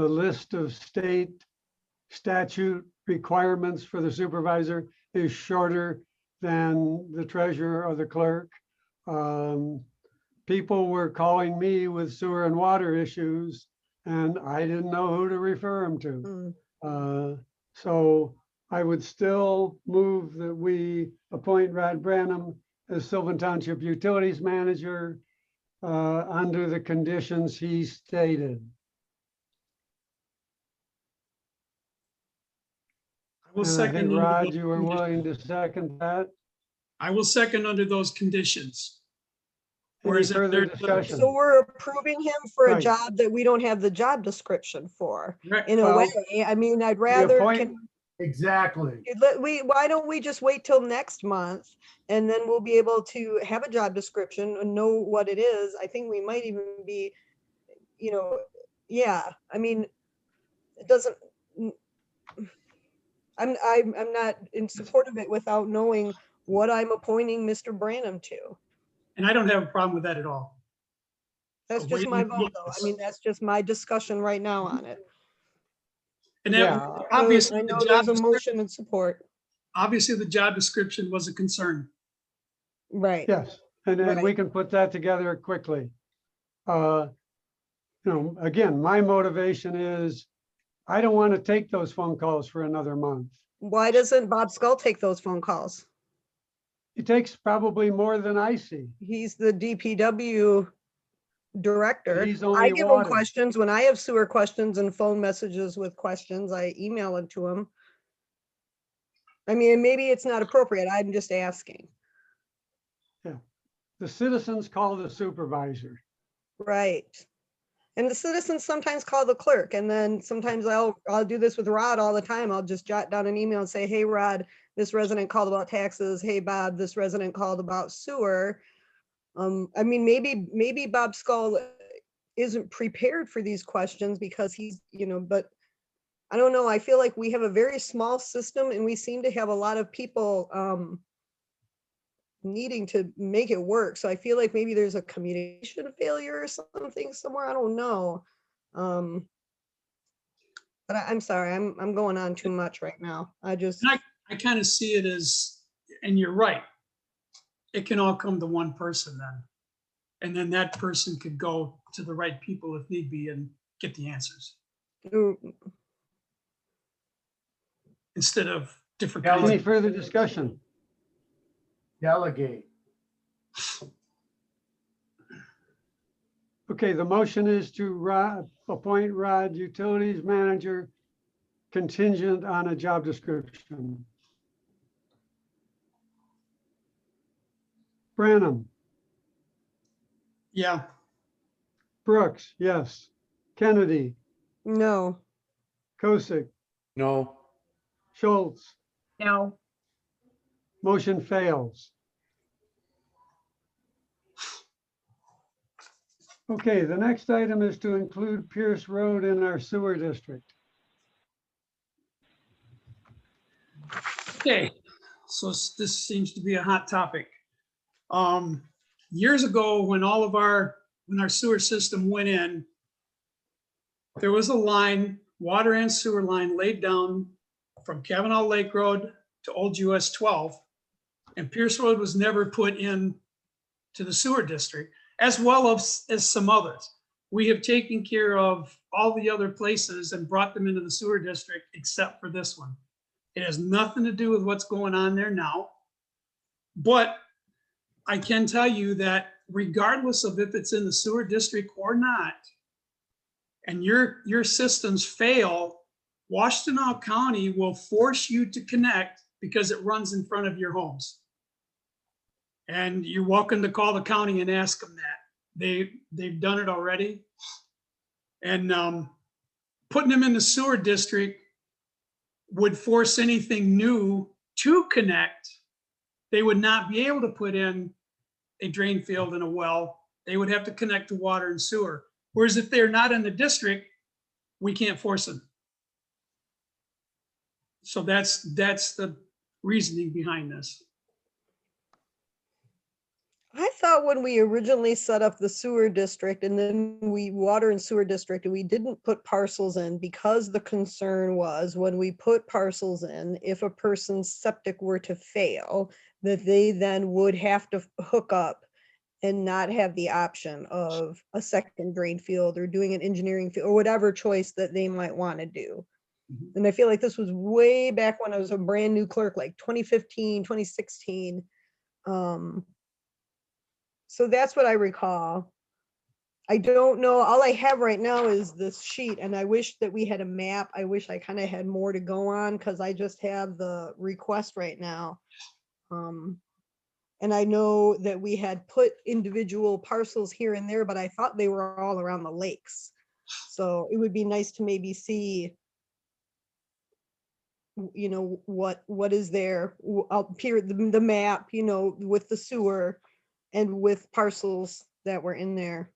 list of state statute requirements for the supervisor is shorter than the treasurer or the clerk. People were calling me with sewer and water issues, and I didn't know who to refer them to. So I would still move that we appoint Rod Branham as Sylvan Township Utilities Manager under the conditions he stated. I will And I second. think, under Rod, those you were conditions. willing to second that. I will second under those conditions. Or Any is it further there- discussion? So we're approving him for a Right. job that we don't have the job description for. Right. In a Well, way, I mean, I'd rather, appoint- Exactly. why don't we just wait till next month? And then we'll be able to have a job description and know what it is. I think we might even be, yeah, I mean, it doesn't. I'm not in support of it without knowing what I'm appointing Mr. Branham to. And I don't have a problem with that at all. That's So just wait my and vote, look. though. I mean, that's just my discussion right now on it. And Yeah. that, obviously, I the know job, there's a motion and support. obviously, the job description was a concern. Right. Yes, and then we Right. can put that together quickly. Again, my motivation is I don't want to take those phone calls for another month. Why doesn't Bob Skull take those phone calls? It takes probably more than I see. He's the DPW director. He's I only give him water. questions. When I have sewer questions and phone messages with questions, I email it to him. I mean, maybe it's not appropriate. I'm just asking. The citizens call the supervisor. Right. And the citizens sometimes call the clerk, and then sometimes I'll do this with Rod all the time. I'll just jot down an email and say, hey, Rod, this resident called about taxes. Hey, Bob, this resident called about sewer. I mean, maybe Bob Skull isn't prepared for these questions because he's, but I don't know. I feel like we have a very small system and we seem to have a lot of people needing to make it work. So I feel like maybe there's a communication failure or something somewhere. I don't know. But I'm sorry, I'm going on too much right now. I kind of see it as, and you're right, it can all come to one person then. And then that person could go to the right people if need be and get the answers instead of different kinds Any of. further discussion? Delegate. Okay, the motion is to appoint Rod Utilities Manager contingent on a job description. Branham, Yeah, Brooks, yes. Kennedy, No. Kosick, No. Schultz, No, motion fails. Okay, the next item is to include Pierce Road in our sewer district. okay, so this seems to be a hot topic. Years ago, when our sewer system went in, there was a line, water and sewer line laid down from Kavanaugh Lake Road to Old US 12. And Pierce Road was never put in to the sewer district, as well as some others. We have taken care of all the other places and brought them into the sewer district except for this one. It has nothing to do with what's going on there now. But I can tell you that regardless of if it's in the sewer district or not, and your systems fail, Washtenaw County will force you to connect because it runs in front of your homes. And you're welcome to call the county and ask them that. They've done it already. And putting them in the sewer district would force anything new to connect. They would not be able to put in a drain field and a well. They would have to connect to water and sewer. Whereas if they're not in the district, we can't force them. So that's the reasoning behind this. I thought when we originally set up the sewer district and then water and sewer district, and we didn't put parcels in because the concern was when we put parcels in, if a person's septic were to fail, that they then would have to hook up and not have the option of a second drain field or doing an engineering field or whatever choice that they might want to do. Mhm. And I feel like this was way back when I was a brand new clerk, like 2015, 2016. So that's what I recall. I don't know. All I have right now is this sheet, and I wish that we had a map. I wish I kind of had more to go on because I just have the request right now. And I know that we had put individual parcels here and there, but I thought they were all around the lakes. So it would be nice to maybe see, you know, what is there up here, the map, you know, with the sewer and with parcels that were in there.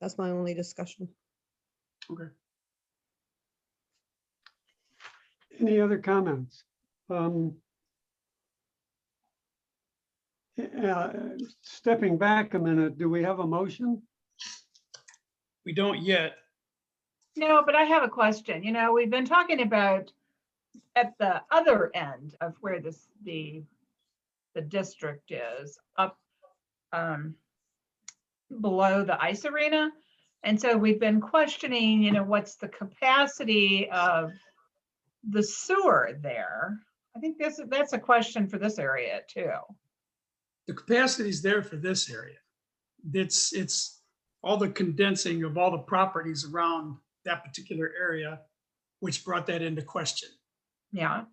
That's my only discussion. Okay. Any other comments? Stepping back a minute, do we have a motion? We don't yet. no, but I have a question. You know, we've been talking about at the other end of where the district is, up below the ice arena. And so we've been questioning, you know, what's the capacity of the sewer there? I think that's a question for this area too. The capacity is there for this area. It's all the condensing of all the properties around that particular area, which brought that into question. Yeah,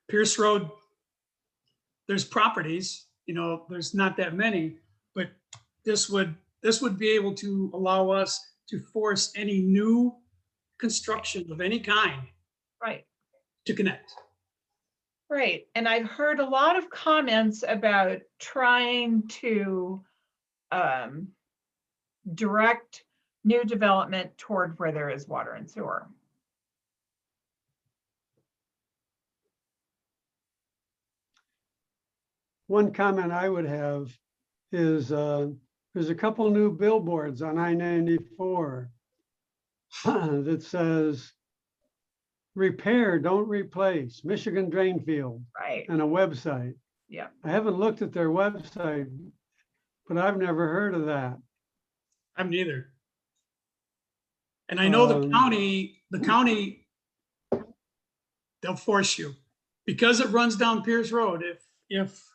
Pierce Road, there's properties, you know, there's not that many, but this would be able to allow us to force any new construction of any kind right. to connect. Right. And I've heard a lot of comments about trying to direct new development toward where there is water and sewer. One comment I would have is there's a couple new billboards on I-94 that says repair, don't replace, Michigan Drain Field, Right. and a website. Yeah. I haven't looked at their website, but I've never heard of that. I'm neither. And I know the county, they'll force you because it runs down Pierce Road. If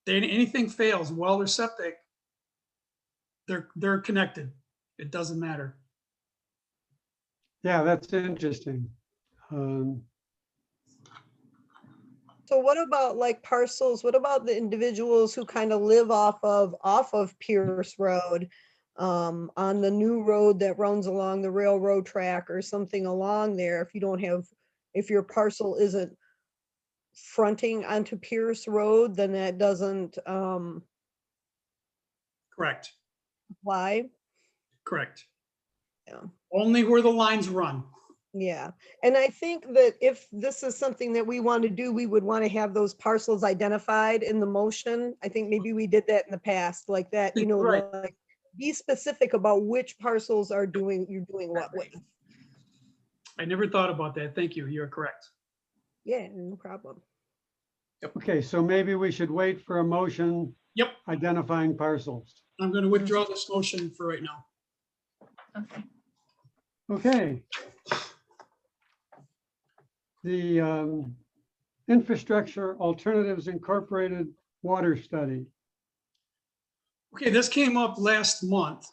anything fails, well or septic, they're connected. It doesn't matter. Yeah, that's interesting. Um, So what about like parcels? What about the individuals who kind of live off of Pierce Road? On the new road that runs along the railroad track or something along there, if you don't have, if your parcel isn't fronting onto Pierce Road, then that doesn't Correct, apply. correct. Yeah. Only where the lines run. Yeah, and I think that if this is something that we want to do, we would want to have those parcels identified in the motion. I think maybe we did that in the past, like that, you know, Right. like be specific about which parcels are doing, you're doing what with. I never thought about that. Thank you. You're correct. Yeah, no problem. Okay, so maybe we should wait for a motion Yep, identifying parcels. I'm going to withdraw this motion for right now. Okay. Okay. The Infrastructure Alternatives Incorporated Water Study. Okay, this came up last month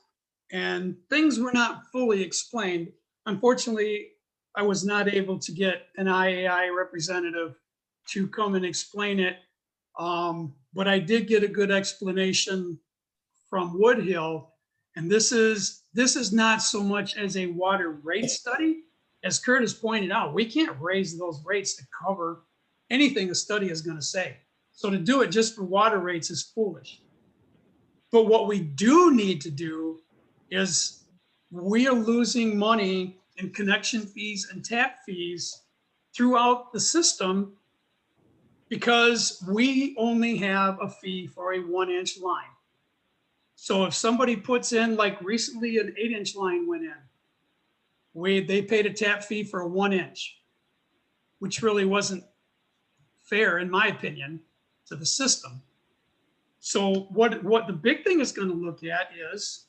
and things were not fully explained. Unfortunately, I was not able to get an IAI representative to come and explain it. But I did get a good explanation from Woodhill. And this is not so much as a water rate study. As Curtis pointed out, we can't raise those rates to cover anything a study is going to say. So to do it just for water rates is foolish. But what we do need to do is we are losing money in connection fees and tap fees throughout the system because we only have a fee for a 1-inch line. So if somebody puts in, like recently an 8-inch line went in, they paid a tap fee for a 1-inch, which really wasn't fair, in my opinion, to the system. So what the big thing is going to look at is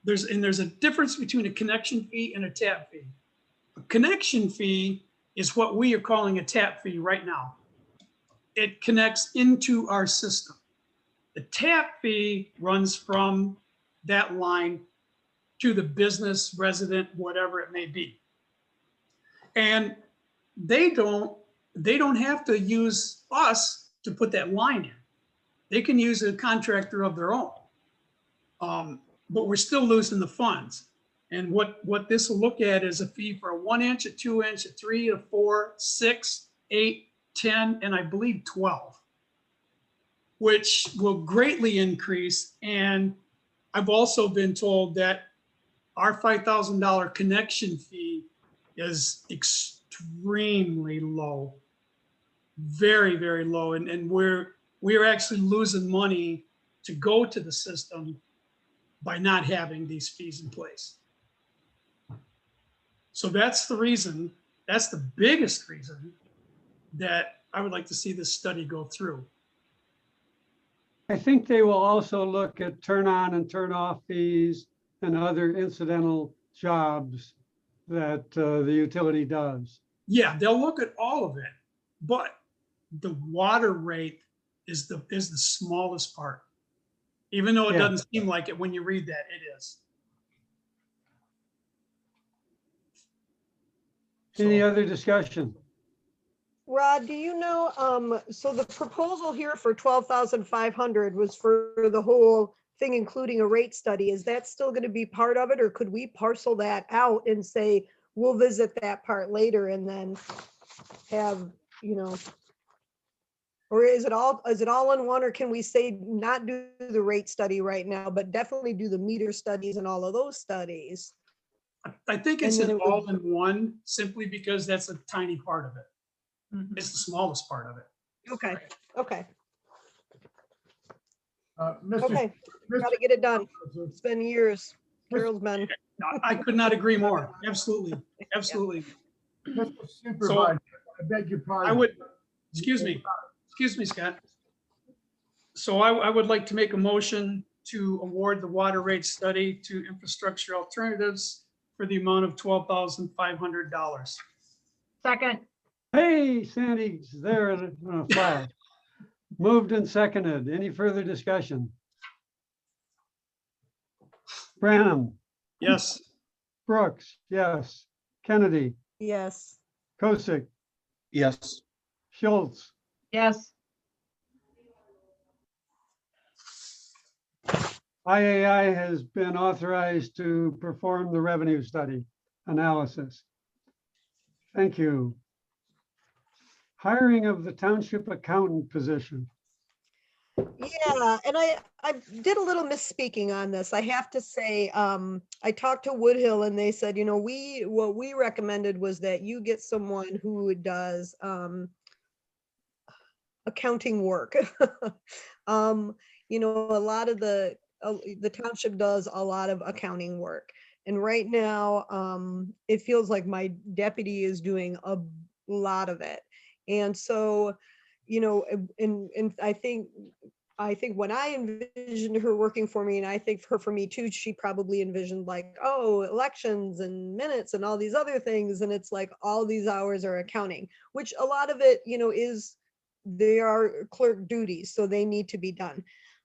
there's a difference between a connection fee and a tap fee. A connection fee is what we are calling a tap fee right now. It connects into our system. The tap fee runs from that line to the business, resident, whatever it may be. And they don't have to use us to put that line in. They can use a contractor of their own. But we're still losing the funds. And what this will look at is a fee for a 1-inch, a 2-inch, a 3, a 4, 6, 8, 10, and I believe 12, which will greatly increase. And I've also been told that our $5,000 connection fee is extremely low, very, very low. And we're actually losing money to go to the system by not having these fees in place. So that's the reason, that's the biggest reason that I would like to see this study go through. I think they will also look at turn on and turn off fees and other incidental jobs that the utility does. Yeah, they'll look at all of it, but the water rate is the smallest part. Even though it Yeah. doesn't seem like it when you read that, it is. Any So- other discussion? Rod, do you know, so the proposal here for 12,500 was for the whole thing, including a rate study. Is that still going to be part of it, or could we parcel that out and say, we'll visit that part later and then have, you know, or is it all in one, or can we say not do the rate study right now, but definitely do the meter studies and all of those studies? I think And it's then an it would- all-in-one simply because that's a tiny part of it. Mhm. It's the smallest part of it. Okay, okay, Mr. okay, gotta get it done. It's been years. Carol's been, I could not agree more. Absolutely, absolutely. Mr. Supervisor, I beg your pardon. I would, excuse me, Scott. So I would like to make a motion to award the water rate study to Infrastructure Alternatives for the amount of $12,500. Second, Hey, Sandy's there in a flash. Moved and seconded. Any further discussion? Branham, Yes. Brooks, yes. Kennedy, Yes. Kosick, Yes. Schultz. Yes. IAI has been authorized to perform the revenue study analysis. Thank you. Hiring of the township accountant position. Yeah, and I did a little misspeaking on this. I have to say, I talked to Woodhill and they said, what we recommended was that you get someone who does accounting work. A lot of the township does a lot of accounting work. And right now, it feels like my deputy is doing a lot of it. And so, and I think when I envisioned her working for me, and I think for me too, she probably envisioned like, oh, elections and minutes and all these other things. And it's like all these hours are accounting, which a lot of it, they are clerk duties, so they need to be done.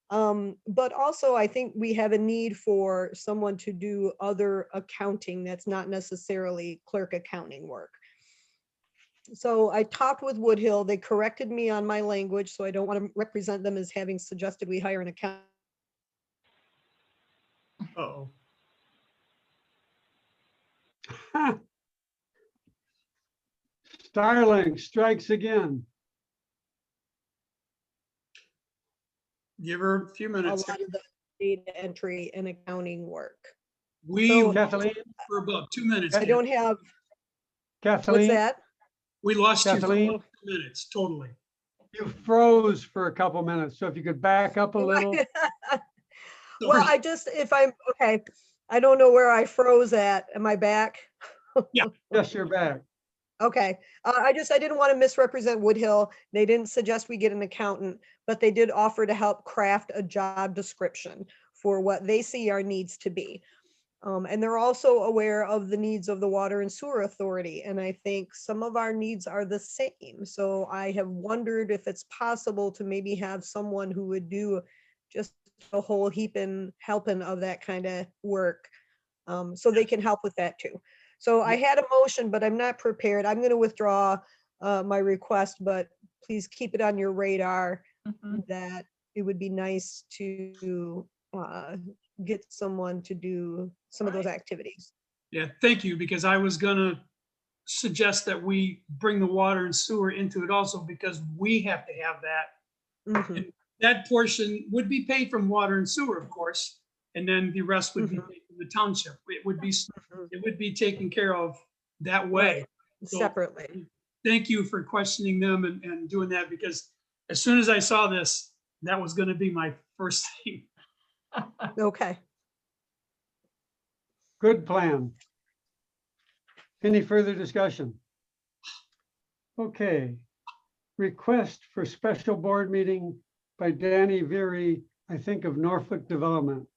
But also I think we have a need for someone to do other accounting that's not necessarily clerk accounting work. So I talked with Woodhill, they corrected me on my language, so I don't want to represent them as having suggested we hire an accountant. Uh-oh. Starlink strikes again. Give her a few A minutes. lot of the data entry and accounting work. We So- Kathleen, for about 2 minutes. I don't have, what's Kathleen, that? We lost you for Kathleen? about 2 minutes, totally. you froze for a couple minutes. So if you could back up a little. Well, Sorry. if I'm, okay, I don't know where I froze at. Am I back? Yes, you're back. Okay, I didn't want to misrepresent Woodhill. They didn't suggest we get an accountant, but they did offer to help craft a job description for what they see our needs to be. And they're also aware of the needs of the Water and Sewer Authority. And I think some of our needs are the same. So I have wondered if it's possible to maybe have someone who would do just a whole heaping, helping of that kind of work. So they can help with that too. So I had a motion, but I'm not prepared. I'm going to withdraw my request, but please keep it on your radar Mhm. that it would be nice to get someone to do some of those activities. Yeah, thank you, because I was gonna suggest that we bring the water and sewer into it also, because we have to have that. Mhm, That portion would be paid from water and sewer, of course, and then the rest would be Mhm. paid from the township. It would mhm. be taken care of that way. Right, So- separately. Thank you for questioning them and doing that, because as soon as I saw this, that was gonna be my first thing. Okay. Good plan. Any further discussion? Okay. Request for special board meeting by Danny Veery, I think of Norfolk Development.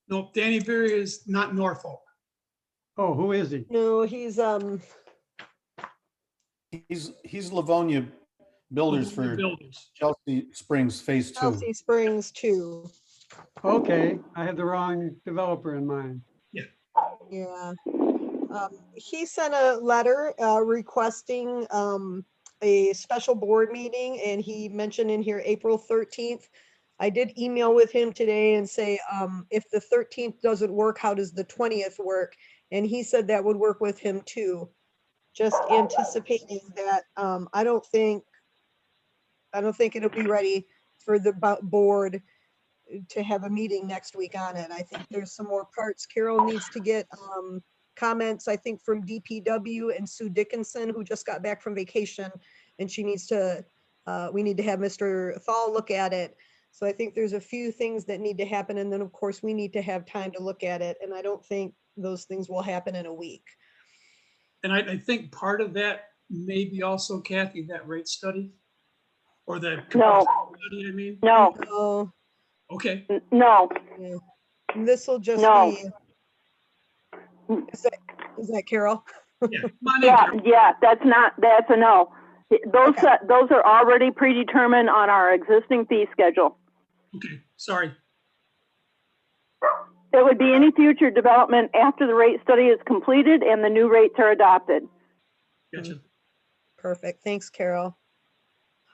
No, Danny Berry is not Norfolk. Oh, who is he? No, he's He's Livonia Builders for Builders. Chelsea Springs Phase 2. Chelsea Springs too. Okay, I had the wrong developer in mind. Yeah. He sent a letter requesting a special board meeting, and he mentioned in here April 13th. I did email with him today and say, if the 13th doesn't work, how does the 20th work? And he said that would work with him too. Just anticipating that, I don't think it'll be ready for the board to have a meeting next week on it. I think there's some more parts. Carol needs to get comments, I think, from DPW and Sue Dickinson, who just got back from vacation. And she needs to, we need to have Mr. Thal look at it. So I think there's a few things that need to happen. And then, of course, we need to have time to look at it. And I don't think those things will happen in a week. And I think part of that may be also, Kathy, that rate study? Or the No. study, I mean? No, Oh, Okay, no, yeah. This will just No. be. Is that Carol? yeah. Come on in, Carol. that's a no. Those, Okay. those are already predetermined on our existing fee schedule. Okay, sorry. It would be any future development after the rate study is completed and the new rates are adopted. Gotcha. Perfect. Thanks, Carol.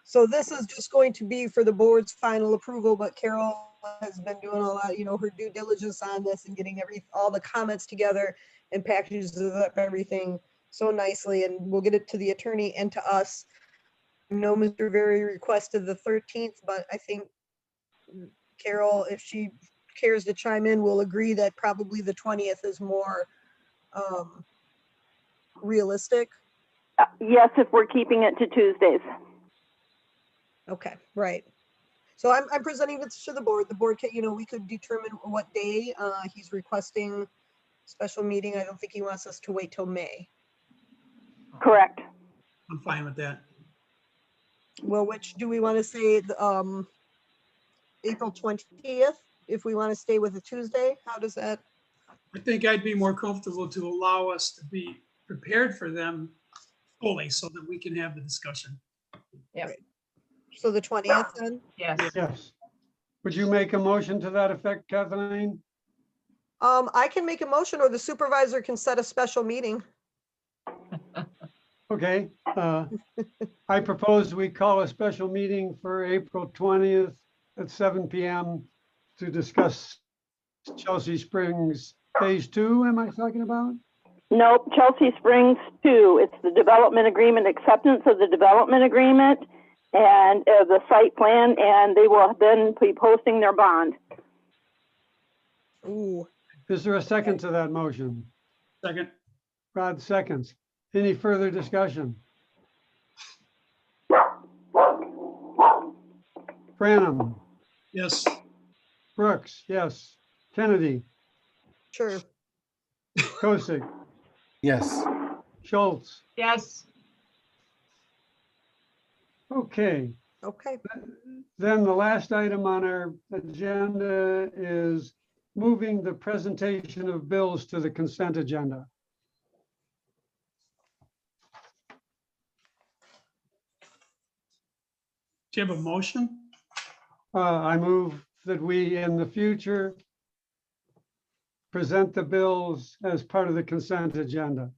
So this is just going to be for the board's final approval, but Carol has been doing a lot, her due diligence on this and getting all the comments together and packages up everything so nicely, and we'll get it to the attorney and to us. I know Mr. Very requested the 13th, but I think Carol, if she cares to chime in, will agree that probably the 20th is more realistic. Yes, if we're keeping it to Tuesdays. Okay, right. So I'm presenting this to the board. The board can, we could determine what day he's requesting special meeting. I don't think he wants us to wait till May. Correct. I'm fine with that. Well, which do we want to say, April 20th? If we want to stay with a Tuesday, how does that? I think I'd be more comfortable to allow us to be prepared for them fully so that we can have the discussion. Yeah. So the 20th then? Yes. Yes. Would you make a motion to that effect, Kathleen? I can make a motion, or the supervisor can set a special meeting. Okay. I propose we call a special meeting for April 20th at 7 p.m. to discuss Chelsea Springs Phase 2, am I talking about? Nope, Chelsea Springs 2. It's the development agreement, acceptance of the development agreement and the site plan, and they will then be posting their bond. Ooh. Is there a second to that motion? Second. Rod seconds. Any further discussion? Branham, Yes. Brooks, yes. Kennedy, Sure. Kosick, Yes. Schultz. Yes. Okay, Okay. then the last item on our agenda is moving the presentation of bills to the consent agenda. Do you have a motion? I move that we, in the future, present the bills as part of the consent agenda.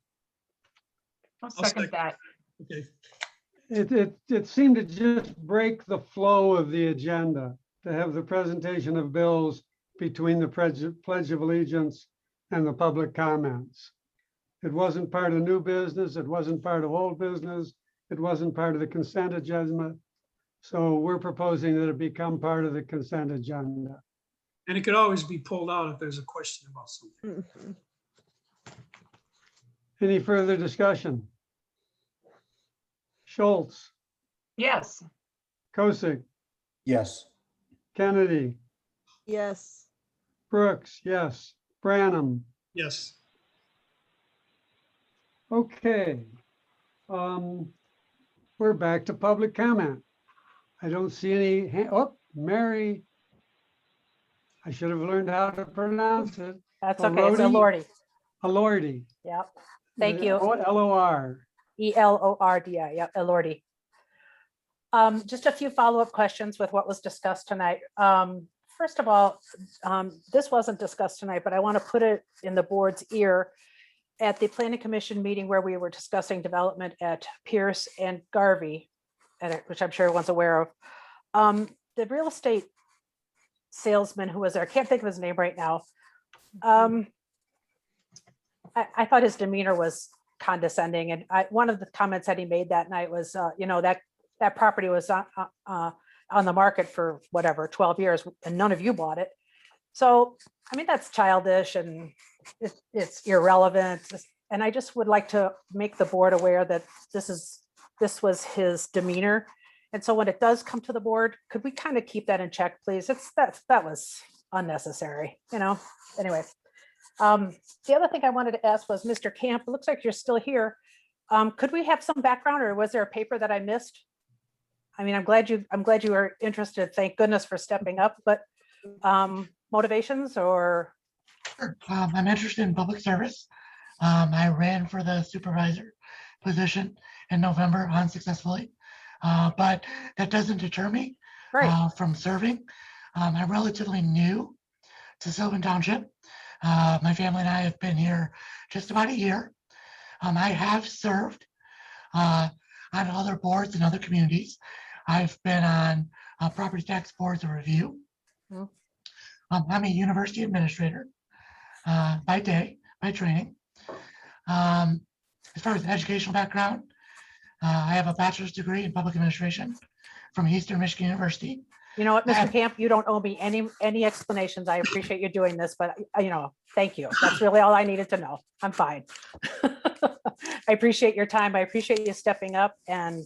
I'll second. second that. Okay. It seemed to just break the flow of the agenda to have the presentation of bills between the Pledge of Allegiance and the public comments. It wasn't part of new business. It wasn't part of old business. It wasn't part of the consent agenda. So we're proposing that it become part of the consent agenda. And it could always be pulled out if there's a question about something. Mhm. Any further discussion? Schultz, Yes. Kosick, Yes. Kennedy, Yes. Brooks, yes. Branham, Yes. okay. We're back to public comment. I don't see any, oh, Mary. I should have learned how to pronounce it. That's okay. It's Elordi? Elordi. Elordi. Yep. Thank you. Elor. Elordi. Yep, Elordi. Just a few follow-up questions with what was discussed tonight. First of all, this wasn't discussed tonight, but I want to put it in the board's ear. At the planning commission meeting where we were discussing development at Pierce and Garvey, which I'm sure everyone's aware of, the real estate salesman who was there, I can't think of his name right now. I thought his demeanor was condescending, and one of the comments that he made that night was, that property was on the market for whatever 12 years, and none of you bought it. So, I mean, that's childish and it's irrelevant. And I just would like to make the board aware that this was his demeanor. And so when it does come to the board, could we kind of keep that in check, please? That was unnecessary, anyway. The other thing I wanted to ask was, Mr. Camp, it looks like you're still here. Could we have some background, or was there a paper that I missed? I mean, I'm glad you are interested. Thank goodness for stepping up, but motivations or? Sure. I'm interested in public service. I ran for the supervisor position in November unsuccessfully, but that doesn't deter me Right. from serving. I'm relatively new to Sylvan Township. My family and I have been here just about a year. I have served on other boards in other communities. I've been on property tax boards of review. Hmm. I'm a university administrator by day, by training. As far as an educational background, I have a bachelor's degree in public administration from Eastern Michigan University. You know what, I Mr. have- Camp, you don't owe me any explanations. I appreciate you doing this, but thank you. That's really all I needed to know. I'm fine. I appreciate your time. I appreciate you stepping up, and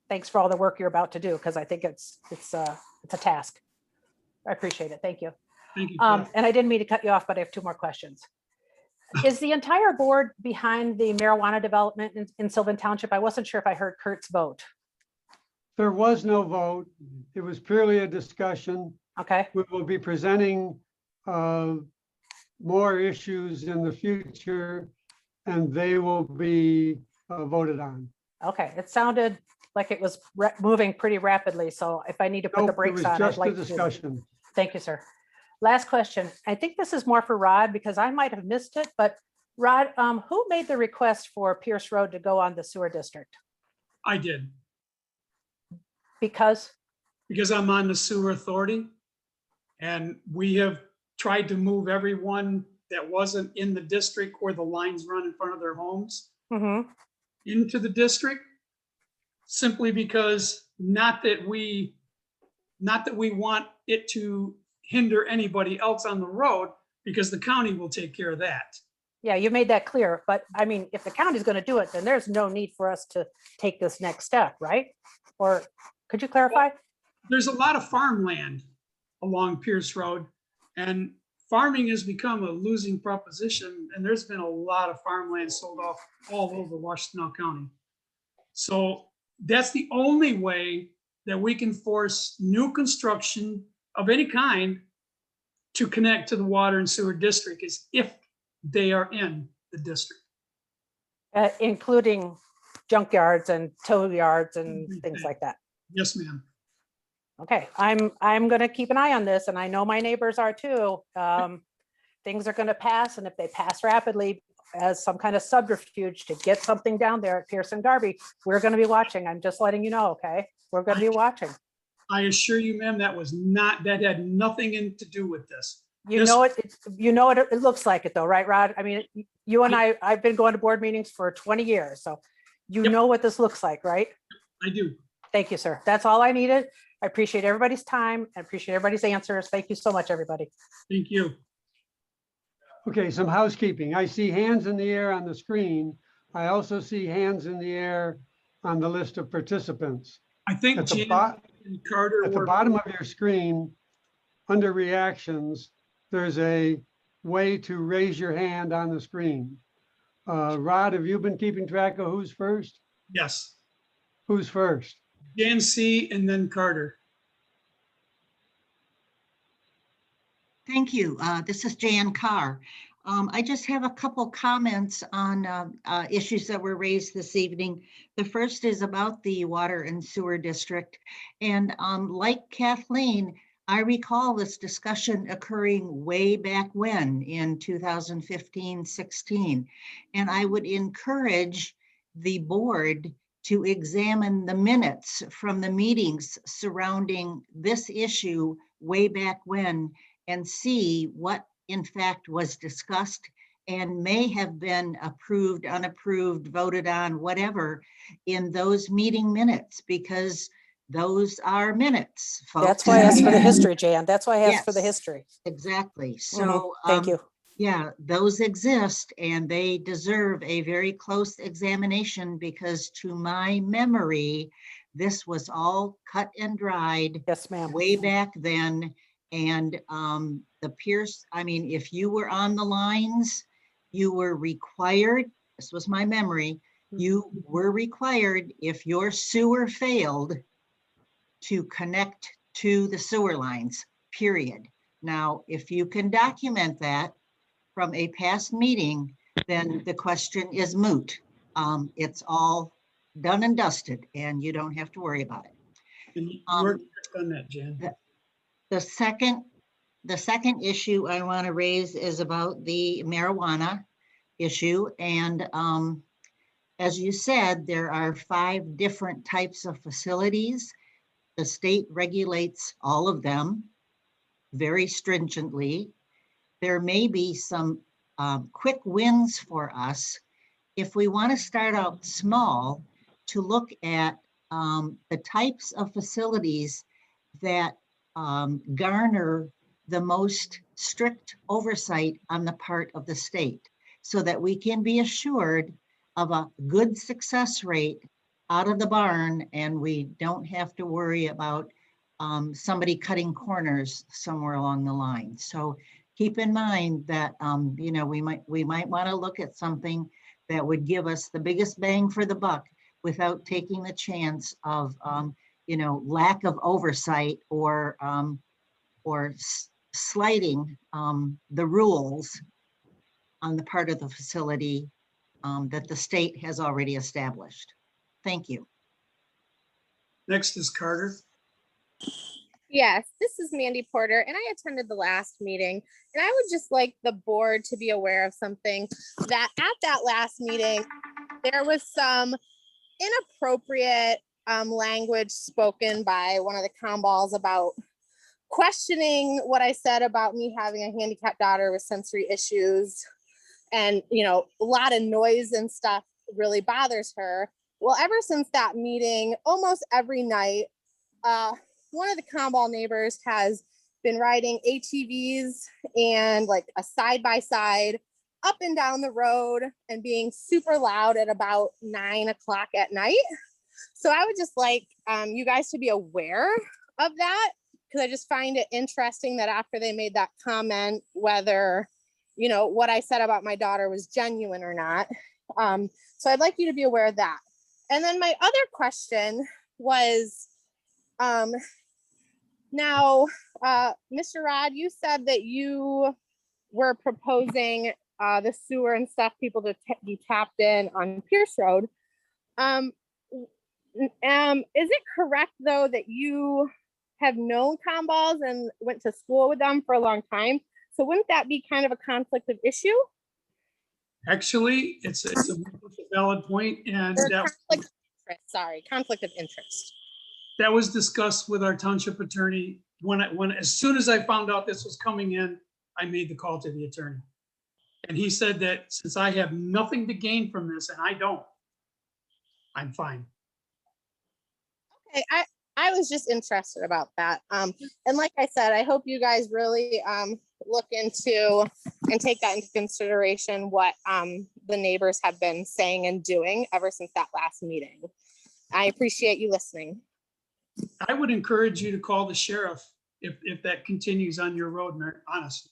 thanks for all the work you're about to do, because I think it's a task. I appreciate it. Thank you. Thank you. And I didn't mean to cut you off, but I have two more questions. Is the entire board behind the marijuana development in Sylvan Township? I wasn't sure if I heard Kurt's vote. There was no vote. It was purely a discussion. Okay, We will be presenting more issues in the future, and they will be voted on. okay. It sounded like it was moving pretty rapidly, so if I need to put the Nope, it brakes was on, I'd just a like to. discussion. Thank you, sir. Last question. I think this is more for Rod, because I might have missed it, but Rod, who made the request for Pierce Road to go on the sewer district? I did, Because, because I'm on the sewer authority. And we have tried to move everyone that wasn't in the district where the lines run in front of their homes Mhm. into the district. Simply because not that we want it to hinder anybody else on the road, because the county will take care of that. yeah, you made that clear, but I mean, if the county's going to do it, then there's no need for us to take this next step, right? Or could you clarify? There's a lot of farmland along Pierce Road, and farming has become a losing proposition, and there's been a lot of farmland sold off all over Washtenaw County. So that's the only way that we can force new construction of any kind to connect to the water and sewer district, is if they are in the district. Including junkyards and tow yards and things like that. Yes, ma'am. Okay, I'm gonna keep an eye on this, and I know my neighbors are too. Things are gonna pass, and if they pass rapidly as some kind of subterfuge to get something down there at Pearson Garvey, we're gonna be watching. I'm just letting you know, okay? We're gonna be watching. I assure you, ma'am, that had nothing to do with this. You This- know it looks like it though, right, Rod? I mean, you and I've been going to board meetings for 20 years, so you Yep. know what this looks like, right? I do. Thank you, sir. That's all I needed. I appreciate everybody's time. I appreciate everybody's answers. Thank you so much, everybody. Thank you. Okay, some housekeeping. I see hands in the air on the screen. I also see hands in the air on the list of participants. I think At the Jan bot- and Carter At the were, bottom of your screen, under reactions, there's a way to raise your hand on the screen. Rod, have you been keeping track of who's first? yes, Who's first? Jan C. and then Carter. Thank you. This is Jan Carr. I just have a couple comments on issues that were raised this evening. The first is about the water and sewer district. And like Kathleen, I recall this discussion occurring way back when in 2015-16. And I would encourage the board to examine the minutes from the meetings surrounding this issue way back when and see what in fact was discussed and may have been approved, unapproved, voted on, whatever, in those meeting minutes, because those are minutes, folks. That's why I asked for the history, Jan. That's why I asked for the Yes. history. Exactly. So Thank you. yeah, those exist and they deserve a very close examination because to my memory, this was all cut and dried Yes, ma'am. way back then. And the Pierce, I mean, if you were on the lines, you were required, this was my memory, you were required, if your sewer failed, to connect to the sewer lines, period. Now, if you can document that from a past meeting, then the question is moot. It's all done and dusted and you don't have to worry about it. And you were correct on that, Jan. The second The second issue I want to raise is about the marijuana issue. And as you said, there are 5 different types of facilities. The state regulates all of them very stringently. There may be some quick wins for us if we want to start out small to look at the types of facilities that garner the most strict oversight on the part of the state, so that we can be assured of a good success rate out of the barn, and we don't have to worry about somebody cutting corners somewhere along the line. So keep in mind that you know, we might want to look at something that would give us the biggest bang for the buck without taking the chance of you know, lack of oversight or slighting the rules on the part of the facility that the state has already established. Thank you. Next is Carter. Yes, this is Mandy Porter, and I attended the last meeting, and I would just like the board to be aware of something, that at that last meeting, there was some inappropriate language spoken by one of the Comballs about questioning what I said about me having a handicapped daughter with sensory issues, and, you know, a lot of noise and stuff really bothers her. Well, ever since that meeting, almost every night, one of the Comball neighbors has been riding ATVs and like a side-by-side up and down the road and being super loud at about 9 o'clock at night. So I would just like you guys to be aware of that, because I just find it interesting that after they made that comment, whether, you know, what I said about my daughter was genuine or not. So I'd like you to be aware of that. And then my other question was, now, Mr. Rod, you said that you were proposing the sewer and stuff, people to be tapped in on Pierce Road. Is it correct though that you have known Comballs and went to school with them for a long time? So wouldn't that be kind of a conflict of issue? Actually, it's a valid point, and Or that, conflict of interest, sorry, conflict of interest. that was discussed with our township attorney. As soon as I found out this was coming in, I made the call to the attorney. And he said that since I have nothing to gain from this, and I don't, I'm fine. Okay, I was just interested about that. And like I said, I hope you guys really look into and take that into consideration, what the neighbors have been saying and doing ever since that last meeting. I appreciate you listening. I would encourage you to call the sheriff if that continues on your road, honestly.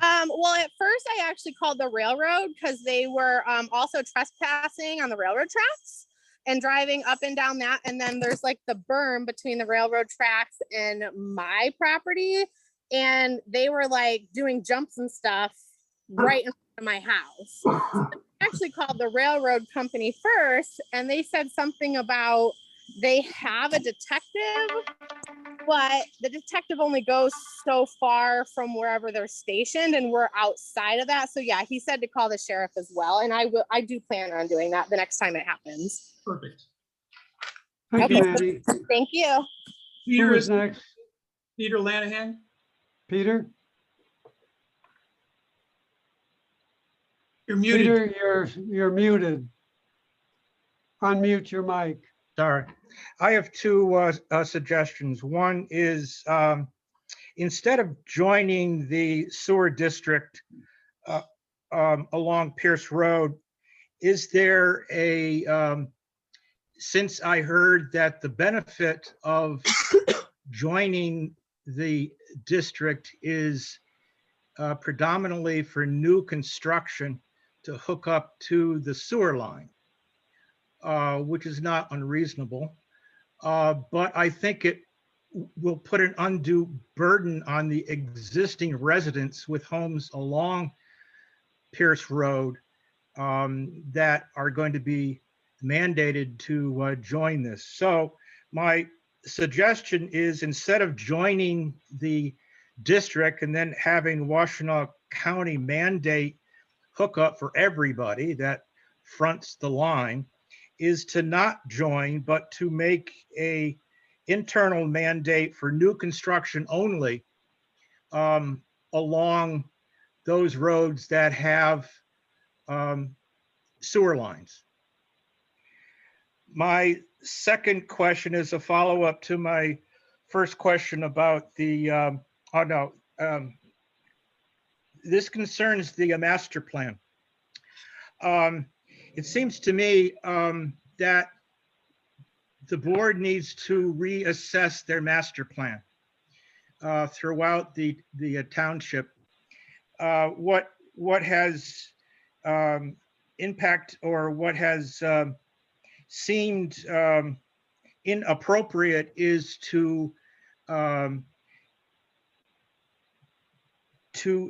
Well, at first I actually called the railroad because they were also trespassing on the railroad tracks and driving up and down that. And then there's like the berm between the railroad tracks and my property. And they were like doing jumps and stuff right in front of my house. I actually called the railroad company first, and they said something about they have a detective, but the detective only goes so far from wherever they're stationed, and we're outside of that. So yeah, he said to call the sheriff as well. And I do plan on doing that the next time it happens. Perfect. Thank you, Okay. Mandy. Thank you. Peter Who is is next? Peter Lanahan. Peter? You're muted. Peter, you're muted. Unmute your mic. Sorry. I have 2 suggestions. One is instead of joining the sewer district along Pierce Road, is there a, since I heard that the benefit of joining the district is predominantly for new construction to hook up to the sewer line, which is not unreasonable. But I think it will put an undue burden on the existing residents with homes along Pierce Road that are going to be mandated to join this. So my suggestion is, instead of joining the district and then having Washtenaw County mandate hookup for everybody that fronts the line is to not join, but to make a internal mandate for new construction only along those roads that have sewer lines. My second question is a follow-up to my first question about the, this concerns the master plan. It seems to me that the board needs to reassess their master plan throughout the township. What has impact or what has seemed inappropriate is to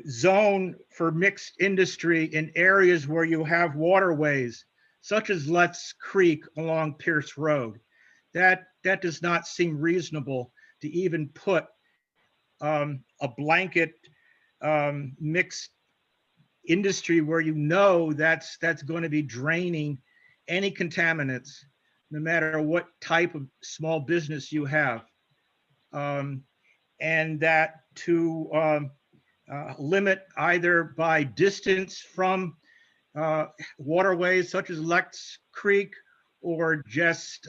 zone for mixed industry in areas where you have waterways, such as Letts Creek along Pierce Road. That does not seem reasonable to even put a blanket mixed industry where you know that's going to be draining any contaminants, no matter what type of small business you have. And that to limit either by distance from waterways such as Letts Creek, or just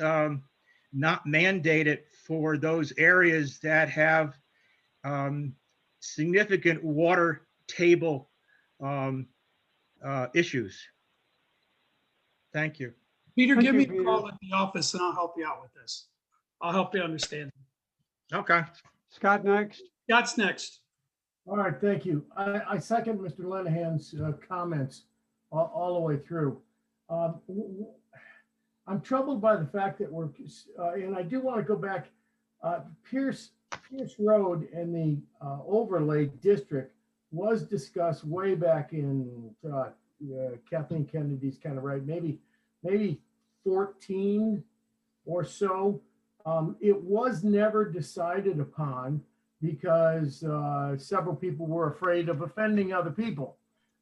not mandate it for those areas that have significant water table issues. Thank you. Peter, Thank give you, me a Peter. call at the office and I'll help you out with this. I'll help you understand. Okay. Scott next. Scott's next. All right, thank you. I second Mr. Lenahan's comments all the way through. I'm troubled by the fact that we're, and I do want to go back, Pierce Road and the overlay district was discussed way back in Kathleen Kennedy's kind of right, maybe 14 or so. It was never decided upon because several people were afraid of offending other people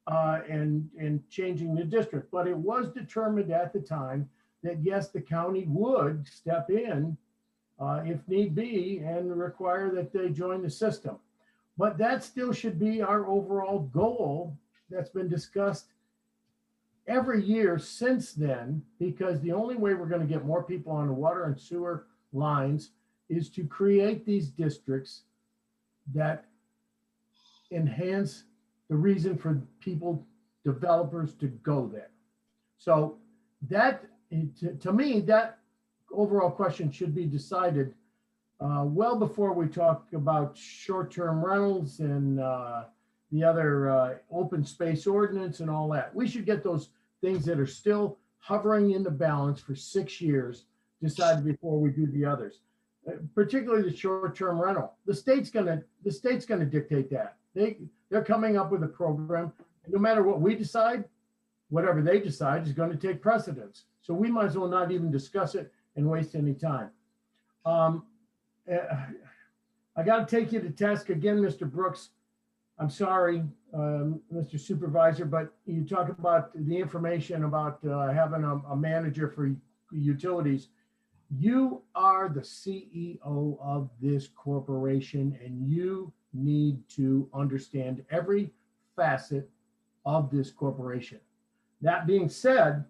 and changing the district. But it was determined at the time that yes, the county would step in if need be and require that they join the system. But that still should be our overall goal that's been discussed every year since then, because the only way we're going to get more people on the water and sewer lines is to create these districts that enhance the reason for people, developers to go there. So that, to me, that overall question should be decided well before we talk about short-term rentals and the other open space ordinance and all that. We should get those things that are still hovering in the balance for 6 years decided before we do the others. Particularly the short-term rental. The state's gonna dictate that. They're coming up with a program. No matter what we decide, whatever they decide is going to take precedence. So we might as well not even discuss it and waste any time. I got to take you to task again, Mr. Brooks. I'm sorry, Mr. Supervisor, but you talk about the information about having a manager for utilities. You are the CEO of this corporation and you need to understand every facet of this corporation. That being said,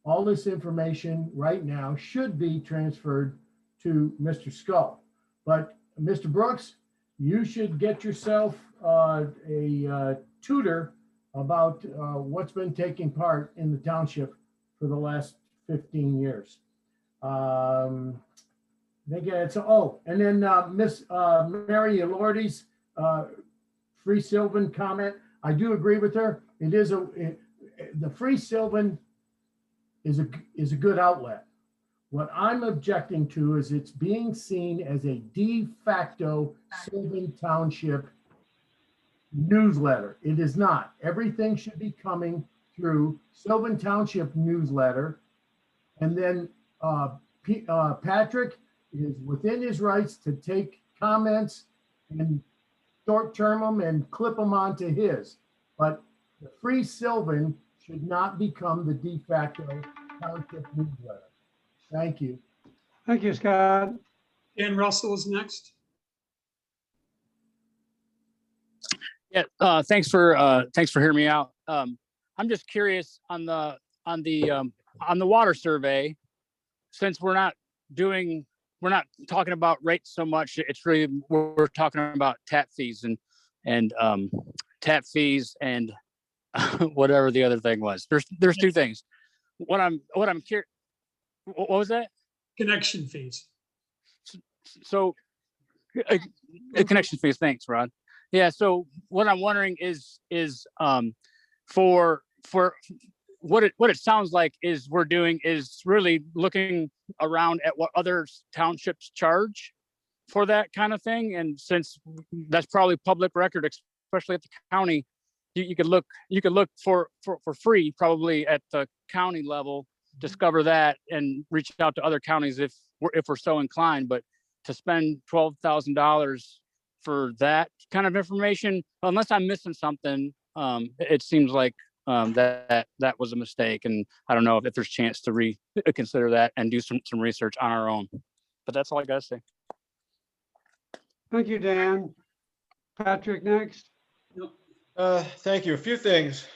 all this information right now should be transferred to Mr. Scull. But Mr. Brooks, you should get yourself a tutor about what's been taking part in the township for the last 15 years. They get so. Oh, and then Miss Mary Elordi's free Sylvan comment. I do agree with her. It is the free Sylvan is a good outlet. What I'm objecting to is it's being seen as a de facto Sylvan Township newsletter. It is not. Everything should be coming through Sylvan Township newsletter. And then Patrick is within his rights to take comments and short-term them and clip them onto his. But the free Sylvan should not become the de facto township newsletter. Thank you. Thank you, Scott. Dan Russell is next. Yeah, thanks for hearing me out. I'm just curious on the water survey, since we're not talking about rates so much. It's really, we're talking about tap fees and whatever the other thing was. There's two things. What I'm curious, what was that? Connection fees. So connection fees. Thanks, Rod. Yeah. So what I'm wondering is for what it sounds like is we're doing is really looking around at what other townships charge for that kind of thing. And since that's probably public record, especially at the county, you could look for free probably at the county level, discover that and reach out to other counties if we're so inclined. But to spend $12,000 for that kind of information, unless I'm missing something, it seems like that was a mistake. And I don't know if there's a chance to reconsider that and do some research on our own. But that's all I gotta say. Thank you, Dan. Patrick, next. Thank you. A few things.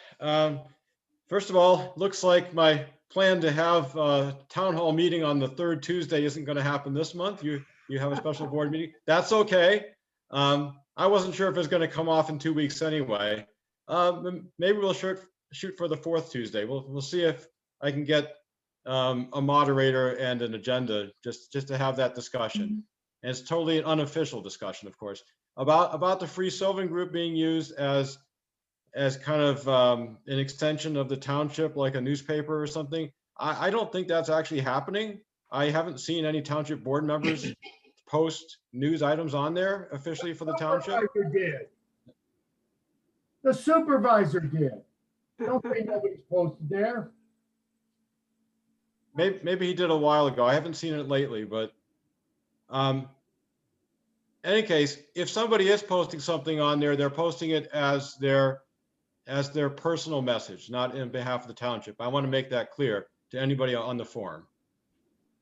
First of all, looks like my plan to have a town hall meeting on the third Tuesday isn't going to happen this month. You have a special board meeting. That's okay. I wasn't sure if it was going to come off in 2 weeks anyway. Maybe we'll shoot for the fourth Tuesday. We'll see if I can get a moderator and an agenda just to have that discussion. And it's totally an unofficial discussion, of course, about the Free Sylvan Group being used as kind of an extension of the township, like a newspaper or something. I don't think that's actually happening. I haven't seen any township board members post news items on there officially for the township. The supervisor did. Don't say nobody's posted there. Maybe he did a while ago. I haven't seen it lately, but in any case, if somebody is posting something on there, they're posting it as their personal message, not in behalf of the township. I want to make that clear to anybody on the forum.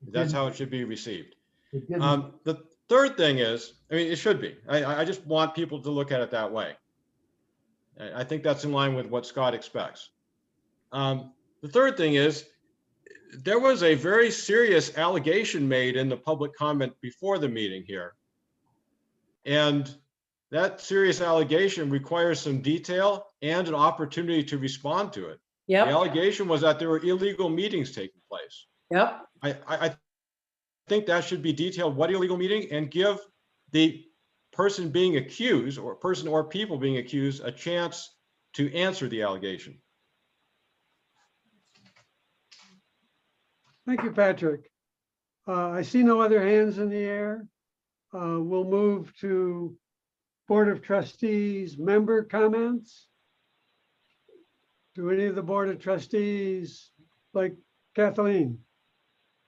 That's how it should be received. The third thing is, I mean, it should be. I just want people to look at it that way. I think that's in line with what Scott expects. The third thing is, there was a very serious allegation made in the public comment before the meeting here. And that serious allegation requires some detail and an opportunity to respond to it. Yep. The allegation was that there were illegal meetings taking place. Yep. I think that should be detailed, what illegal meeting, and give the person being accused or person or people being accused a chance to answer the allegation. Thank you, Patrick. I see no other hands in the air. We'll move to Board of Trustees member comments. Do any of the Board of Trustees, like Kathleen?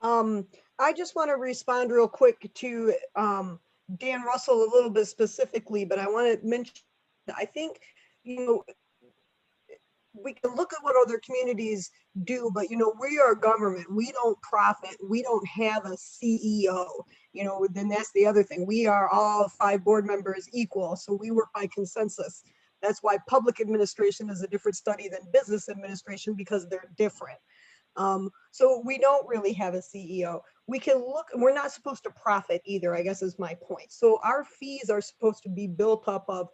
I just want to respond real quick to Dan Russell a little bit specifically, but I want to mention, I think, we can look at what other communities do, but we are government. We don't profit. We don't have a CEO. Then that's the other thing. We are all 5 board members equal, so we work by consensus. That's why public administration is a different study than business administration, because they're different. So we don't really have a CEO. We can look, and we're not supposed to profit either, I guess is my point. So our fees are supposed to be built up of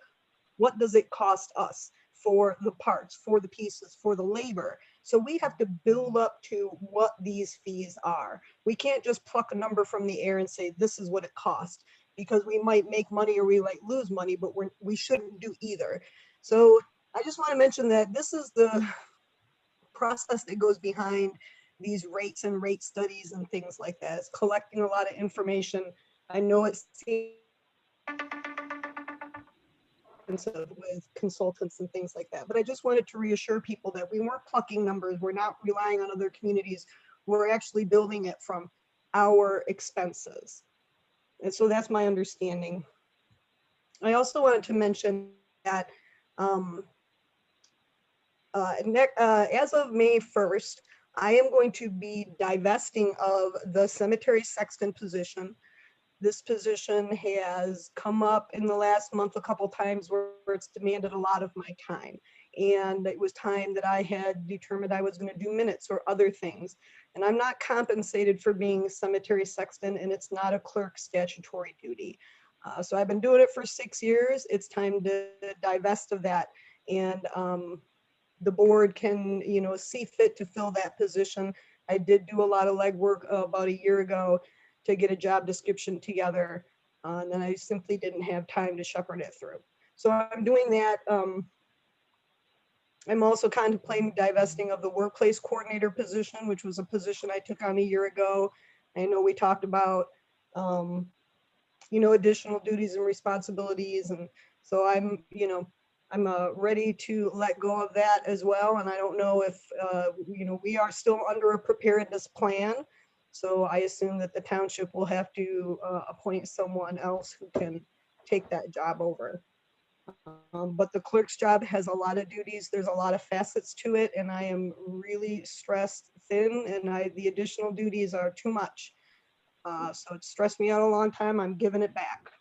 what does it cost us for the parts, for the pieces, for the labor. So we have to build up to what these fees are. We can't just pluck a number from the air and say, this is what it costs, because we might make money or we might lose money, but we shouldn't do either. So I just want to mention that this is the process that goes behind these rates and rate studies and things like that. It's collecting a lot of information. I know it's with consultants and things like that, but I just wanted to reassure people that we weren't plucking numbers. We're not relying on other communities. We're actually building it from our expenses. And so that's my understanding. I also wanted to mention that as of May 1st, I am going to be divesting of the cemetery sexton position. This position has come up in the last month a couple times where it's demanded a lot of my time. And it was time that I had determined I was going to do minutes or other things. And I'm not compensated for being cemetery sexton, and it's not a clerk statutory duty. So I've been doing it for 6 years. It's time to divest of that. And the board can, see fit to fill that position. I did do a lot of legwork about a year ago to get a job description together. And then I simply didn't have time to shepherd it through. So I'm doing that. I'm also contemplating divesting of the workplace coordinator position, which was a position I took on a year ago. I know we talked about, additional duties and responsibilities. And so I'm ready to let go of that as well. And I don't know if, we are still under a preparedness plan. So I assume that the township will have to appoint someone else who can take that job over. But the clerk's job has a lot of duties. There's a lot of facets to it, and I am really stressed thin, and the additional duties are too much. So it stressed me out a long time. I'm giving it back.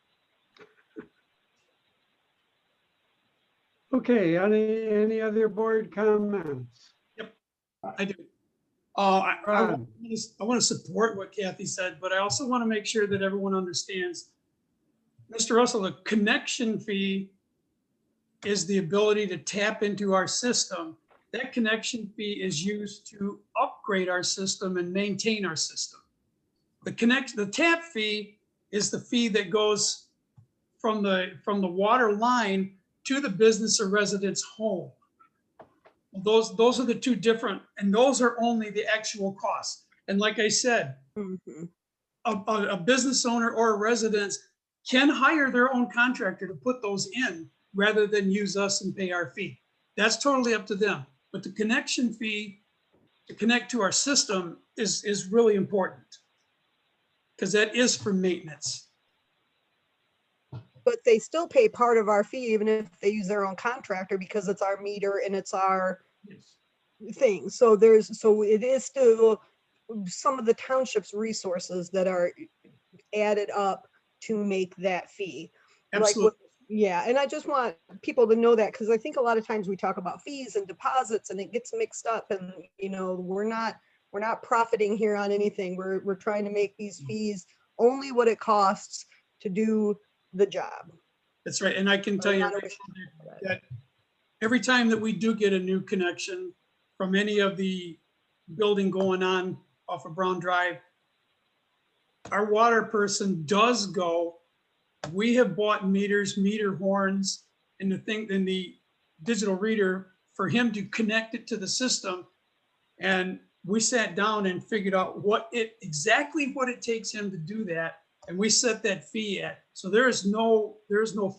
Okay, any other board comments? I do. I Ron. want to support what Kathy said, but I also want to make sure that everyone understands. Mr. Russell, the connection fee is the ability to tap into our system. That connection fee is used to upgrade our system and maintain our system. The tap fee is the fee that goes from the water line to the business or resident's home. Those are the two different, and those are only the actual costs. And like I said, a business owner or a resident can hire their own contractor to put those in rather than use us and pay our fee. That's totally up to them. But the connection fee to connect to our system is really important because that is for maintenance. But they still pay part of our fee, even if they use their own contractor, because it's our meter and it's our thing. So it is still some of the township's resources that are added up to make that fee. Absolutely. Yeah, and I just want people to know that, because I think a lot of times we talk about fees and deposits and it gets mixed up, and we're not profiting here on anything. We're trying to make these fees only what it costs to do the job. That's right. And I can tell you that every time that we do get a new connection from any of the building going on off of Brown Drive, our water person does go. We have bought meters, meter horns, and the digital reader for him to connect it to the system. And we sat down and figured out exactly what it takes him to do that. And we set that fee at. So there is no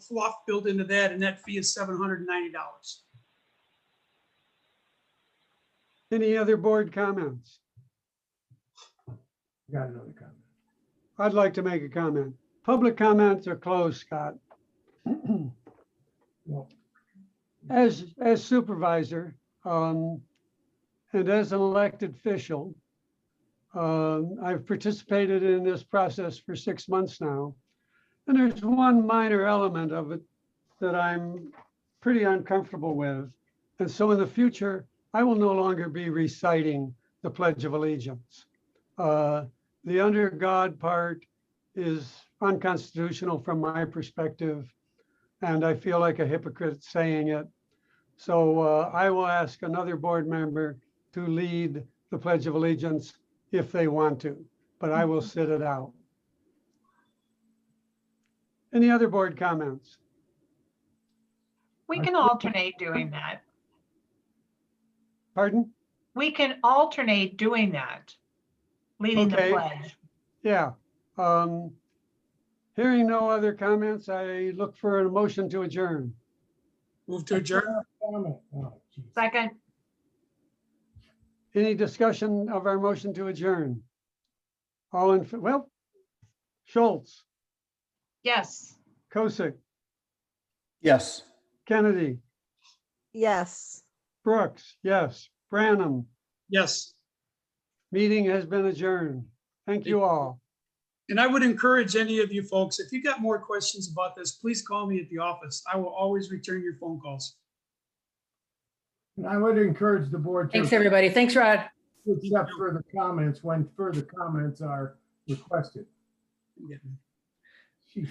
fluff built into that, and that fee is $790. Any other board comments? Got another comment. I'd like to make a comment. Public comments are closed, Scott. As supervisor and as an elected official, I've participated in this process for 6 months now. And there's one minor element of it that I'm pretty uncomfortable with. And so in the future, I will no longer be reciting the Pledge of Allegiance. The under God part is unconstitutional from my perspective, and I feel like a hypocrite saying it. So I will ask another board member to lead the Pledge of Allegiance if they want to, but I will sit it out. Any other board comments? We can alternate doing that. Pardon? We can alternate doing that, leading the Okay. pledge. Yeah. Hearing no other comments, I look for a motion to adjourn. Move to adjourn. Comment. Oh, geez. Second, Any discussion of our motion to adjourn? Well, Schultz, yes. Kosick, Yes. Kennedy, Yes. Brooks, yes, Branham. Yes. Meeting has been adjourned. Thank you all. And I would encourage any of you folks, if you got more questions about this, please call me at the office. I will always return your phone calls. And I would encourage the board to Thanks, everybody. Thanks, Rod. accept further comments when further comments are requested. Yeah. Jeez.